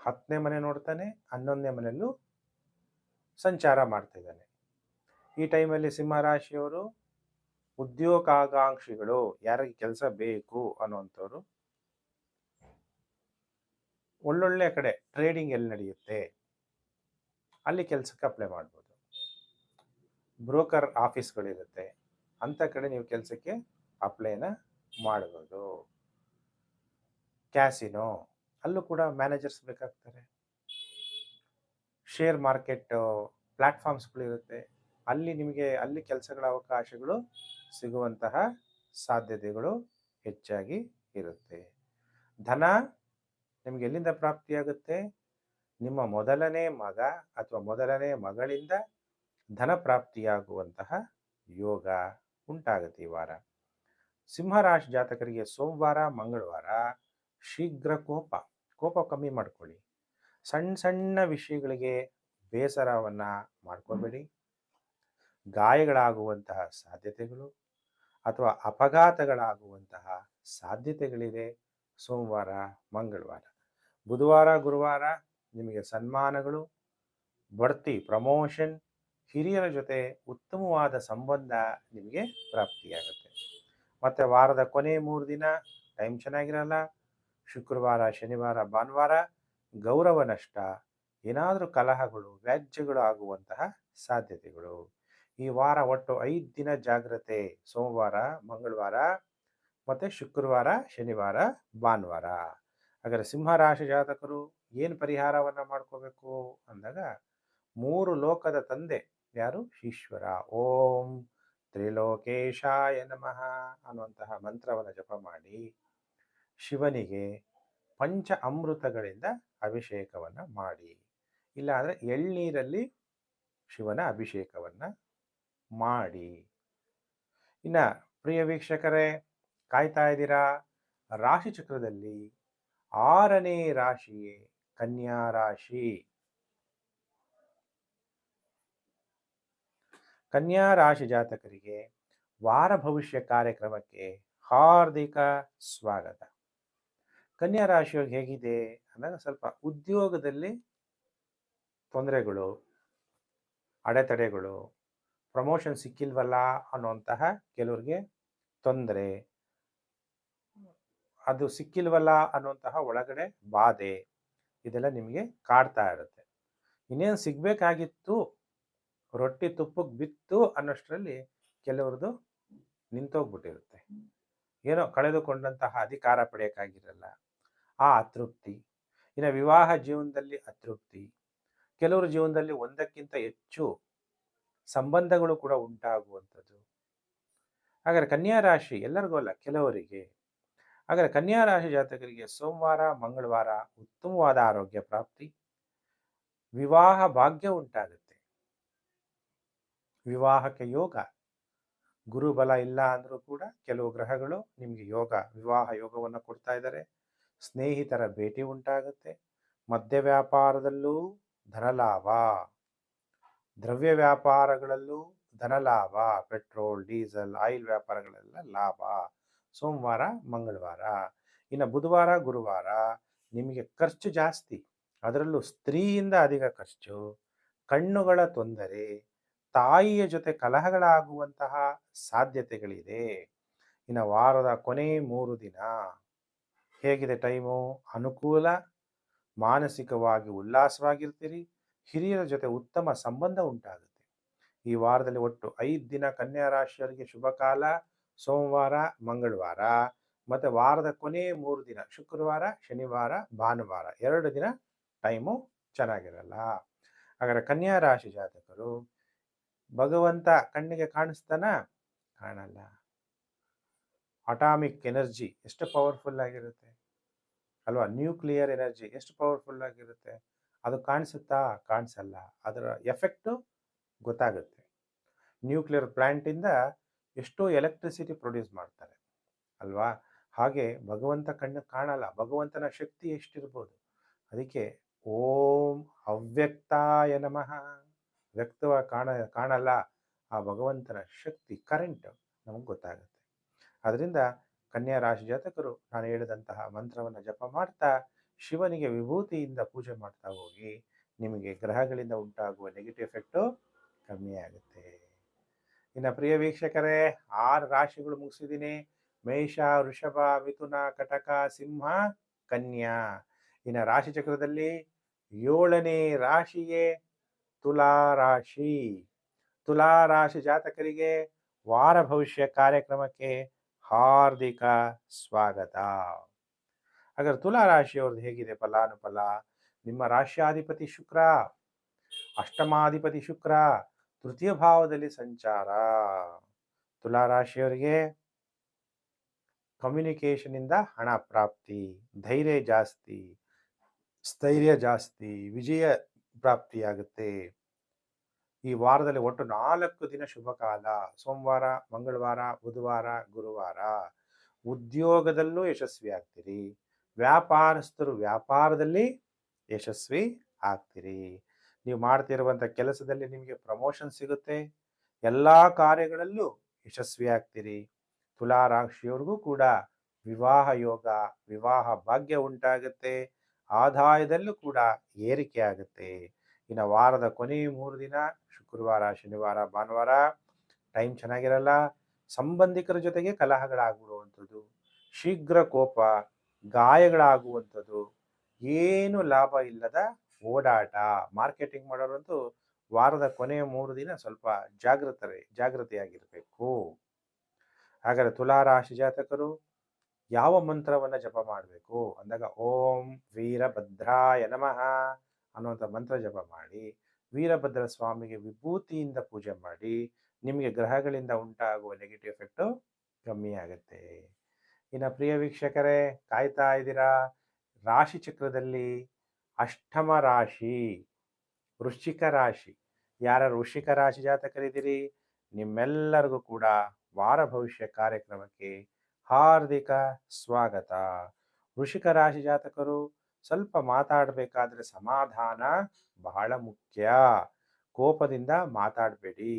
10ನೇ ಮನೆ ನೋಡ್ತಾನೆ, 11ನೇ ಮನೆಯಲ್ಲೂ ಸಂಚಾರ ಮಾಡ್ತಾ ಇದ್ದಾನೆ. ಈ ಟೈಮಲ್ಲಿ ಸಿಂಹರಾಶಿಯವರು ಉದ್ಯೋಗಾಕಾಂಕ್ಷಿಗಳು, ಯಾರಿಗೆ ಕೆಲಸ ಬೇಕು ಅನ್ನುವಂಥವ್ರು, ಒಳ್ಳೊಳ್ಳೆ ಕಡೆ ಟ್ರೇಡಿಂಗ್ ಎಲ್ಲಿ ನಡೆಯುತ್ತೆ ಅಲ್ಲಿ ಕೆಲಸಕ್ಕೆ ಅಪ್ಲೈ ಮಾಡ್ಬೋದು. ಬ್ರೋಕರ್ ಆಫೀಸ್ಗಳಿರುತ್ತೆ, ಅಂಥ ಕಡೆ ನೀವು ಕೆಲಸಕ್ಕೆ ಅಪ್ಲೈನ ಮಾಡ್ಬೋದು. ಕ್ಯಾಸಿನೋ ಅಲ್ಲೂ ಕೂಡ ಮ್ಯಾನೇಜರ್ಸ್ ಬೇಕಾಗ್ತಾರೆ. ಶೇರ್ ಮಾರ್ಕೆಟ್ ಪ್ಲ್ಯಾಟ್ಫಾರ್ಮ್ಸ್ಗಳಿರುತ್ತೆ, ಅಲ್ಲಿ ಕೆಲಸಗಳ ಅವಕಾಶಗಳು ಸಿಗುವಂತಹ ಸಾಧ್ಯತೆಗಳು ಹೆಚ್ಚಾಗಿ ಇರುತ್ತೆ. ಧನ ನಿಮಗೆ ಎಲ್ಲಿಂದ ಪ್ರಾಪ್ತಿಯಾಗುತ್ತೆ? ನಿಮ್ಮ ಮೊದಲನೇ ಮಗ ಅಥವಾ ಮೊದಲನೇ ಮಗಳಿಂದ ಧನ ಪ್ರಾಪ್ತಿಯಾಗುವಂತಹ ಯೋಗ ಉಂಟಾಗುತ್ತೆ ಈ ವಾರ. ಸಿಂಹರಾಶಿ ಜಾತಕರಿಗೆ ಸೋಮವಾರ ಮಂಗಳವಾರ ಶೀಘ್ರ ಕೋಪ ಕಮ್ಮಿ ಮಾಡ್ಕೊಳ್ಳಿ. ಸಣ್ಣ ಸಣ್ಣ ವಿಷಯಗಳಿಗೆ ಬೇಸರವನ್ನು ಮಾಡ್ಕೋಬೇಡಿ. ಗಾಯಗಳಾಗುವಂತಹ ಸಾಧ್ಯತೆಗಳು ಅಥವಾ ಅಪಘಾತಗಳಾಗುವಂತಹ ಸಾಧ್ಯತೆಗಳಿದೆ ಸೋಮವಾರ ಮಂಗಳವಾರ. ಬುಧವಾರ ಗುರುವಾರ ನಿಮಗೆ ಸನ್ಮಾನಗಳು, ಬಡ್ತಿ, ಪ್ರಮೋಷನ್, ಹಿರಿಯರ ಜೊತೆ ಉತ್ತಮವಾದ ಸಂಬಂಧ ನಿಮಗೆ ಪ್ರಾಪ್ತಿಯಾಗುತ್ತೆ. ಮತ್ತು ವಾರದ ಕೊನೆ 3 ದಿನ ಟೈಮ್ ಚೆನ್ನಾಗಿರಲ್ಲ. ಶುಕ್ರವಾರ ಶನಿವಾರ ಭಾನುವಾರ ಗೌರವ ನಷ್ಟ, ಏನಾದರೂ ಕಲಹಗಳು ವ್ಯಾಜ್ಯಗಳು ಆಗುವಂತಹ ಸಾಧ್ಯತೆಗಳು. ಈ ವಾರ ಒಟ್ಟು 5 ದಿನ ಜಾಗ್ರತೆ. ಸೋಮವಾರ ಮಂಗಳವಾರ ಮತ್ತು ಶುಕ್ರವಾರ ಶನಿವಾರ ಭಾನುವಾರ. ಹಾಗಾದರೆ ಸಿಂಹರಾಶಿ ಜಾತಕರು ಏನು ಪರಿಹಾರವನ್ನು ಮಾಡ್ಕೋಬೇಕು ಅಂದಾಗ, 3 ಲೋಕದ ತಂದೆ ಯಾರು? ಈಶ್ವರ. ಓಂ ತ್ರಿಲೋಕೇಶಾಯ ನಮಃ ಅನ್ನುವಂತಹ ಮಂತ್ರವನ್ನು ಜಪ ಮಾಡಿ ಶಿವನಿಗೆ ಪಂಚ ಅಮೃತಗಳಿಂದ ಅಭಿಷೇಕವನ್ನು ಮಾಡಿ. ಇಲ್ಲಾಂದರೆ ಎಳ್ನೀರಲ್ಲಿ ಶಿವನ ಅಭಿಷೇಕವನ್ನು ಮಾಡಿ. ಇನ್ನು ಪ್ರಿಯ ವೀಕ್ಷಕರೇ, ಕಾಯ್ತಾ ಇದ್ದೀರಾ? ರಾಶಿ ಚಕ್ರದಲ್ಲಿ 6ನೇ ರಾಶಿಯೇ ಕನ್ಯಾ ರಾಶಿ. ಕನ್ಯಾ ರಾಶಿ ಜಾತಕರಿಗೆ ವಾರ ಭವಿಷ್ಯ ಕಾರ್ಯಕ್ರಮಕ್ಕೆ ಹಾರ್ದಿಕ ಸ್ವಾಗತ. ಕನ್ಯಾ ರಾಶಿಯವ್ರಿಗೆ ಹೇಗಿದೆ ಅಂದಾಗ, ಸ್ವಲ್ಪ ಉದ್ಯೋಗದಲ್ಲಿ ತೊಂದರೆಗಳು, ಅಡೆತಡೆಗಳು, ಪ್ರಮೋಷನ್ ಸಿಕ್ಕಿಲ್ವಲ್ಲ ಅನ್ನುವಂತಹ ಕೆಲವ್ರಿಗೆ ತೊಂದರೆ, ಅದು ಸಿಕ್ಕಿಲ್ವಲ್ಲ ಅನ್ನುವಂತಹ ಒಳಗಡೆ ಬಾಧೆ, ಇದೆಲ್ಲ ನಿಮಗೆ ಕಾಡ್ತಾ ಇರುತ್ತೆ. ಇನ್ನೇನು ಸಿಗಬೇಕಾಗಿತ್ತು, ರೊಟ್ಟಿ ತುಪ್ಪಕ್ಕೆ ಬಿತ್ತು ಅನ್ನೋಷ್ಟರಲ್ಲಿ ಕೆಲವ್ರದ್ದು ನಿಂತೋಗ್ಬಿಟ್ಟಿರುತ್ತೆ. ಏನೋ ಕಳೆದುಕೊಂಡಂತಹ ಅಧಿಕಾರ ಪಡೆಯೋಕ್ಕಾಗಿರಲ್ಲ, ಆ ಅತೃಪ್ತಿ. ಇನ್ನು ವಿವಾಹ ಜೀವನದಲ್ಲಿ ಅತೃಪ್ತಿ, ಕೆಲವ್ರ ಜೀವನದಲ್ಲಿ ಒಂದಕ್ಕಿಂತ ಹೆಚ್ಚು ಸಂಬಂಧಗಳು ಕೂಡ ಉಂಟಾಗುವಂಥದ್ದು. ಹಾಗಾದರೆ ಕನ್ಯಾ ರಾಶಿ, ಎಲ್ಲರಿಗೂ ಅಲ್ಲ, ಕೆಲವರಿಗೆ. ಹಾಗಾದರೆ ಕನ್ಯಾ ರಾಶಿ ಜಾತಕರಿಗೆ ಸೋಮವಾರ ಮಂಗಳವಾರ ಉತ್ತಮವಾದ ಆರೋಗ್ಯ ಪ್ರಾಪ್ತಿ, ವಿವಾಹ ಭಾಗ್ಯ ಉಂಟಾಗುತ್ತೆ, ವಿವಾಹಕ್ಕೆ ಯೋಗ, ಗುರುಬಲ ಇಲ್ಲ ಅಂದರೂ ಕೂಡ ಕೆಲವು ಗ್ರಹಗಳು ನಿಮಗೆ ವಿವಾಹ ಯೋಗವನ್ನು ಕೊಡ್ತಾ ಇದ್ದಾರೆ. ಸ್ನೇಹಿತರ ಭೇಟಿ ಉಂಟಾಗುತ್ತೆ. ಮದ್ಯ ವ್ಯಾಪಾರದಲ್ಲೂ ಧನಲಾಭ, ದ್ರವ್ಯ ವ್ಯಾಪಾರಗಳಲ್ಲೂ ಧನಲಾಭ, ಪೆಟ್ರೋಲ್, ಡೀಸೆಲ್, ಆಯಿಲ್ ವ್ಯಾಪಾರಗಳೆಲ್ಲ ಲಾಭ. ಸೋಮವಾರ, ಮಂಗಳವಾರ. ಇನ್ನು ಬುಧವಾರ, ಗುರುವಾರ ನಿಮಗೆ ಖರ್ಚು ಜಾಸ್ತಿ, ಅದರಲ್ಲೂ ಸ್ತ್ರೀಯಿಂದ ಅಧಿಕ ಖರ್ಚು, ಕಣ್ಣುಗಳ ತೊಂದರೆ, ತಾಯಿಯ ಜೊತೆ ಕಲಹಗಳಾಗುವಂತಹ ಸಾಧ್ಯತೆಗಳಿದೆ. ಇನ್ನು ವಾರದ ಕೊನೆ 3 ದಿನ ಹೇಗಿದೆ ಟೈಮು? ಅನುಕೂಲ, ಮಾನಸಿಕವಾಗಿ ಉಲ್ಲಾಸವಾಗಿರ್ತೀರಿ, ಹಿರಿಯರ ಜೊತೆ ಉತ್ತಮ ಸಂಬಂಧ ಉಂಟಾಗುತ್ತೆ. ಈ ವಾರದಲ್ಲಿ ಒಟ್ಟು 5 ದಿನ ಕನ್ಯಾ ರಾಶಿಯವರಿಗೆ ಶುಭ ಕಾಲ, ಸೋಮವಾರ, ಮಂಗಳವಾರ, ಮತ್ತು ವಾರದ ಕೊನೆ 3 ದಿನ ಶುಕ್ರವಾರ, ಶನಿವಾರ, ಭಾನುವಾರ 2 ದಿನ ಟೈಮು ಚೆನ್ನಾಗಿರಲ್ಲ. ಹಾಗಾದರೆ ಕನ್ಯಾ ರಾಶಿ ಜಾತಕರು ಭಗವಂತ ಕಣ್ಣಿಗೆ ಕಾಣಿಸ್ತಾನ? ಕಾಣಲ್ಲ. ಅಟಾಮಿಕ್ ಎನರ್ಜಿ ಎಷ್ಟು ಪವರ್ಫುಲ್ ಆಗಿರುತ್ತೆ ಅಲ್ವಾ? ನ್ಯೂಕ್ಲಿಯರ್ ಎನರ್ಜಿ ಎಷ್ಟು ಪವರ್ಫುಲ್ ಆಗಿರುತ್ತೆ, ಅದು ಕಾಣಿಸುತ್ತಾ? ಕಾಣಿಸಲ್ಲ. ಅದರ ಎಫೆಕ್ಟು ಗೊತ್ತಾಗುತ್ತೆ. ನ್ಯೂಕ್ಲಿಯರ್ ಪ್ಲ್ಯಾಂಟಿಂದ ಎಷ್ಟೋ ಎಲೆಕ್ಟ್ರಿಸಿಟಿ ಪ್ರೊಡ್ಯೂಸ್ ಮಾಡ್ತಾರೆ ಅಲ್ವಾ? ಹಾಗೆ ಭಗವಂತ ಕಣ್ಣು ಕಾಣಲ್ಲ. ಭಗವಂತನ ಶಕ್ತಿ ಎಷ್ಟಿರ್ಬೋದು. ಅದಕ್ಕೆ ಓಂ ಅವ್ಯಕ್ತಾಯ ನಮಃ. ವ್ಯಕ್ತವಾಗಿ ಕಾಣಲ್ಲ. ಆ ಭಗವಂತನ ಶಕ್ತಿ ಕರೆಂಟ್ ನಮಗೆ ಗೊತ್ತಾಗುತ್ತೆ. ಅದರಿಂದ ಕನ್ಯಾ ರಾಶಿ ಜಾತಕರು ನಾನು ಹೇಳಿದಂತಹ ಮಂತ್ರವನ್ನು ಜಪ ಮಾಡ್ತಾ ಶಿವನಿಗೆ ವಿಭೂತಿಯಿಂದ ಪೂಜೆ ಮಾಡ್ತಾ ಹೋಗಿ ನಿಮಗೆ ಗ್ರಹಗಳಿಂದ ಉಂಟಾಗುವ ನೆಗೆಟಿವ್ ಎಫೆಕ್ಟು ಕಮ್ಮಿ ಆಗುತ್ತೆ. ಇನ್ನು ಪ್ರಿಯ ವೀಕ್ಷಕರೇ, 6 ರಾಶಿಗಳು ಮುಗಿಸಿದ್ದೀನಿ. ಮೇಷ, ವೃಷಭ, ಮಿಥುನ, ಕಟಕ, ಸಿಂಹ, ಕನ್ಯಾ. ಇನ್ನು ರಾಶಿ ಚಕ್ರದಲ್ಲಿ 7ನೇ ರಾಶಿಯೇ ತುಲಾ ರಾಶಿ. ತುಲಾ ರಾಶಿ ಜಾತಕರಿಗೆ ವಾರ ಭವಿಷ್ಯ ಕಾರ್ಯಕ್ರಮಕ್ಕೆ ಹಾರ್ದಿಕ ಸ್ವಾಗತ. ಹಾಗಾದ್ರೆ ತುಲಾ ರಾಶಿಯವ್ರದ್ದು ಹೇಗಿದೆ ಫಲಾನುಫಲ? ನಿಮ್ಮ ರಾಶ್ಯಾಧಿಪತಿ ಶುಕ್ರ, ಅಷ್ಟಮಾಧಿಪತಿ ಶುಕ್ರ ತೃತೀಯ ಭಾವದಲ್ಲಿ ಸಂಚಾರ. ತುಲಾ ರಾಶಿಯವರಿಗೆ ಕಮ್ಯುನಿಕೇಶನ್ ಇಂದ ಹಣ ಪ್ರಾಪ್ತಿ, ಧೈರ್ಯ ಜಾಸ್ತಿ, ಸ್ಥೈರ್ಯ ಜಾಸ್ತಿ, ವಿಜಯ ಪ್ರಾಪ್ತಿಯಾಗುತ್ತೆ. ಈ ವಾರದಲ್ಲಿ ಒಟ್ಟು 4 ದಿನ ಶುಭ ಕಾಲ, ಸೋಮವಾರ, ಮಂಗಳವಾರ, ಬುಧವಾರ, ಗುರುವಾರ. ಉದ್ಯೋಗದಲ್ಲೂ ಯಶಸ್ವಿ ಆಗ್ತೀರಿ, ವ್ಯಾಪಾರಸ್ಥರು ವ್ಯಾಪಾರದಲ್ಲಿ ಯಶಸ್ವಿ ಆಗ್ತೀರಿ. ನೀವು ಮಾಡ್ತಿರುವಂಥ ಕೆಲಸದಲ್ಲಿ ನಿಮಗೆ ಪ್ರಮೋಷನ್ ಸಿಗುತ್ತೆ, ಎಲ್ಲ ಕಾರ್ಯಗಳಲ್ಲೂ ಯಶಸ್ವಿ ಆಗ್ತೀರಿ. ತುಲಾ ರಾಶಿಯವ್ರಿಗೂ ಕೂಡ ವಿವಾಹ ಯೋಗ, ವಿವಾಹ ಭಾಗ್ಯ ಉಂಟಾಗುತ್ತೆ, ಆದಾಯದಲ್ಲೂ ಕೂಡ ಏರಿಕೆ ಆಗುತ್ತೆ. ಇನ್ನು ವಾರದ ಕೊನೆ 3 ದಿನ ಶುಕ್ರವಾರ, ಶನಿವಾರ, ಭಾನುವಾರ ಟೈಮ್ ಚೆನ್ನಾಗಿರಲ್ಲ. ಸಂಬಂಧಿಕರ ಜೊತೆಗೆ ಕಲಹಗಳಾಗ್ಬಿಡುವಂಥದ್ದು, ಶೀಘ್ರ ಕೋಪ, ಗಾಯಗಳಾಗುವಂಥದ್ದು, ಏನು ಲಾಭ ಇಲ್ಲದ ಓಡಾಟ. ಮಾರ್ಕೆಟಿಂಗ್ ಮಾಡೋರಂತೂ ವಾರದ ಕೊನೆಯ 3 ದಿನ ಸ್ವಲ್ಪ ಜಾಗೃತೆಯಾಗಿರಬೇಕು. ಹಾಗಾದರೆ ತುಲಾ ರಾಶಿ ಜಾತಕರು ಯಾವ ಮಂತ್ರವನ್ನು ಜಪ ಮಾಡಬೇಕು ಅಂದಾಗ ಓಂ ವೀರಭದ್ರಾಯ ನಮಃ ಅನ್ನುವಂಥ ಮಂತ್ರ ಜಪ ಮಾಡಿ, ವೀರಭದ್ರ ಸ್ವಾಮಿಗೆ ವಿಭೂತಿಯಿಂದ ಪೂಜೆ ಮಾಡಿ, ನಿಮಗೆ ಗ್ರಹಗಳಿಂದ ಉಂಟಾಗುವ ನೆಗೆಟಿವ್ ಎಫೆಕ್ಟು ಕಮ್ಮಿ ಆಗುತ್ತೆ. ಇನ್ನು ಪ್ರಿಯ ವೀಕ್ಷಕರೇ, ಕಾಯ್ತಾ ಇದ್ದೀರಾ? ರಾಶಿ ಚಕ್ರದಲ್ಲಿ ಅಷ್ಟಮ ರಾಶಿ ವೃಶ್ಚಿಕ ರಾಶಿ. ಯಾರು ವೃಶ್ಚಿಕ ರಾಶಿ ಜಾತಕರಿದ್ದೀರಿ, ನಿಮ್ಮೆಲ್ಲರಿಗೂ ಕೂಡ ವಾರ ಭವಿಷ್ಯ ಕಾರ್ಯಕ್ರಮಕ್ಕೆ ಹಾರ್ದಿಕ ಸ್ವಾಗತ. ವೃಶ್ಚಿಕ ರಾಶಿ ಜಾತಕರು ಸ್ವಲ್ಪ ಮಾತಾಡಬೇಕಾದ್ರೆ ಸಮಾಧಾನ ಬಹಳ ಮುಖ್ಯ. ಕೋಪದಿಂದ ಮಾತಾಡಬೇಡಿ,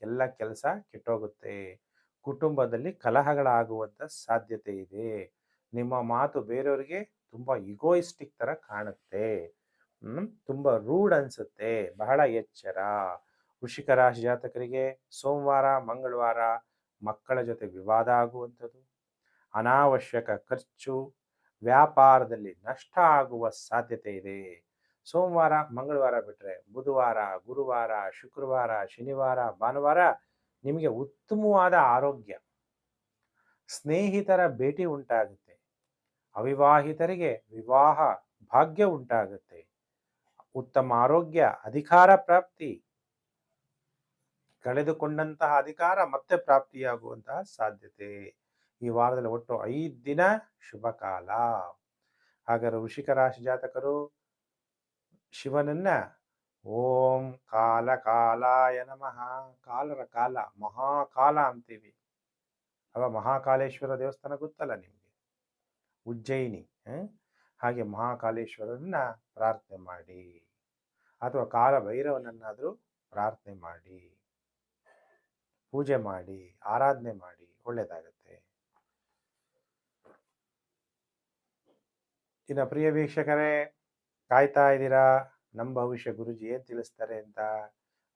ಎಲ್ಲ ಕೆಲಸ ಕೆಟ್ಟೋಗುತ್ತೆ. ಕುಟುಂಬದಲ್ಲಿ ಕಲಹಗಳಾಗುವಂಥ ಸಾಧ್ಯತೆ ಇದೆ. ನಿಮ್ಮ ಮಾತು ಬೇರೆಯವರಿಗೆ ತುಂಬ ಇಗೋಯಿಸ್ಟಿಕ್ ಥರ ಕಾಣುತ್ತೆ, ತುಂಬ ರೂಡ್ ಅನಿಸುತ್ತೆ. ಬಹಳ ಎಚ್ಚರ. ವೃಶ್ಚಿಕ ರಾಶಿ ಜಾತಕರಿಗೆ ಸೋಮವಾರ, ಮಂಗಳವಾರ ಮಕ್ಕಳ ಜೊತೆ ವಿವಾದ ಆಗುವಂಥದ್ದು, ಅನಾವಶ್ಯಕ ಖರ್ಚು, ವ್ಯಾಪಾರದಲ್ಲಿ ನಷ್ಟ ಆಗುವ ಸಾಧ್ಯತೆ ಇದೆ. ಸೋಮವಾರ, ಮಂಗಳವಾರ ಬಿಟ್ಟರೆ ಬುಧವಾರ, ಗುರುವಾರ, ಶುಕ್ರವಾರ, ಶನಿವಾರ, ಭಾನುವಾರ ನಿಮಗೆ ಉತ್ತಮವಾದ ಆರೋಗ್ಯ, ಸ್ನೇಹಿತರ ಭೇಟಿ ಉಂಟಾಗುತ್ತೆ, ಅವಿವಾಹಿತರಿಗೆ ವಿವಾಹ ಭಾಗ್ಯ ಉಂಟಾಗುತ್ತೆ, ಉತ್ತಮ ಆರೋಗ್ಯ, ಅಧಿಕಾರ ಪ್ರಾಪ್ತಿ, ಕಳೆದುಕೊಂಡಂತಹ ಅಧಿಕಾರ ಮತ್ತೆ ಪ್ರಾಪ್ತಿಯಾಗುವಂತಹ ಸಾಧ್ಯತೆ. ಈ ವಾರದಲ್ಲಿ ಒಟ್ಟು 5 ದಿನ ಶುಭ ಕಾಲ. ಹಾಗಾದರೆ ವೃಶ್ಚಿಕ ರಾಶಿ ಜಾತಕರು ಶಿವನನ್ನ ಓಂ ಕಾಲ ಕಾಲಾಯ ನಮಃ. ಕಾಲರ ಕಾಲ ಮಹಾಕಾಲ ಅಂತೀವಿ. ಮಹಾಕಾಲೇಶ್ವರ ದೇವಸ್ಥಾನ ಗೊತ್ತಲ್ಲ ನಿಮಗೆ, ಉಜ್ಜಯಿನಿ. ಹಾಗೆ ಮಹಾಕಾಲೇಶ್ವರನ್ನ ಪ್ರಾರ್ಥನೆ ಮಾಡಿ, ಅಥವಾ ಕಾಲ ಭೈರವನನ್ನಾದರೂ ಪ್ರಾರ್ಥನೆ ಮಾಡಿ, ಪೂಜೆ ಮಾಡಿ, ಆರಾಧನೆ ಮಾಡಿ, ಒಳ್ಳೆಯದಾಗತ್ತೆ. ಇನ್ನು ಪ್ರಿಯ ವೀಕ್ಷಕರೇ, ಕಾಯ್ತಾ ಇದ್ದೀರಾ ನಮ್ಮ ಭವಿಷ್ಯ ಗುರುಜಿ ಏನು ತಿಳಿಸ್ತಾರೆ ಅಂತ.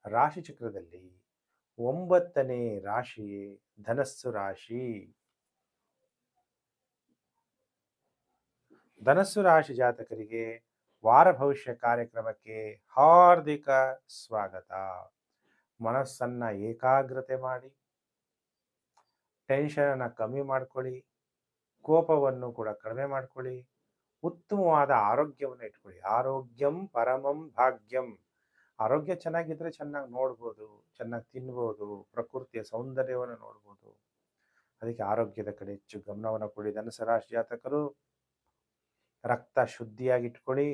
ರಾಶಿ ಚಕ್ರದಲ್ಲಿ 9ನೇ ರಾಶಿ ಧನಸ್ಸು ರಾಶಿ. ಧನಸ್ಸು ರಾಶಿ ಜಾತಕರಿಗೆ ವಾರ ಭವಿಷ್ಯ ಕಾರ್ಯಕ್ರಮಕ್ಕೆ ಹಾರ್ದಿಕ ಸ್ವಾಗತ. ಮನಸ್ಸನ್ನ ಏಕಾಗ್ರತೆ ಮಾಡಿ, ಟೆನ್ಷನನ್ನು ಕಮ್ಮಿ ಮಾಡ್ಕೊಳ್ಳಿ, ಕೋಪವನ್ನು ಕೂಡ ಕಡಿಮೆ ಮಾಡ್ಕೊಳ್ಳಿ, ಉತ್ತಮವಾದ ಆರೋಗ್ಯವನ್ನು ಇಟ್ಕೊಳ್ಳಿ. ಆರೋಗ್ಯಂ ಪರಮಂ ಭಾಗ್ಯಂ. ಆರೋಗ್ಯ ಚೆನ್ನಾಗಿದ್ರೆ ಚೆನ್ನಾಗಿ ನೋಡ್ಬೋದು, ಚೆನ್ನಾಗಿ ತಿನ್ಬೋದು, ಪ್ರಕೃತಿಯ ಸೌಂದರ್ಯವನ್ನು ನೋಡ್ಬೋದು. ಅದಕ್ಕೆ ಆರೋಗ್ಯದ ಕಡೆ ಹೆಚ್ಚು ಗಮನವನ್ನು ಕೊಡಿ. ಧನುಸು ರಾಶಿ ಜಾತಕರು ರಕ್ತ ಶುದ್ಧಿಯಾಗಿಟ್ಕೊಳ್ಳಿ.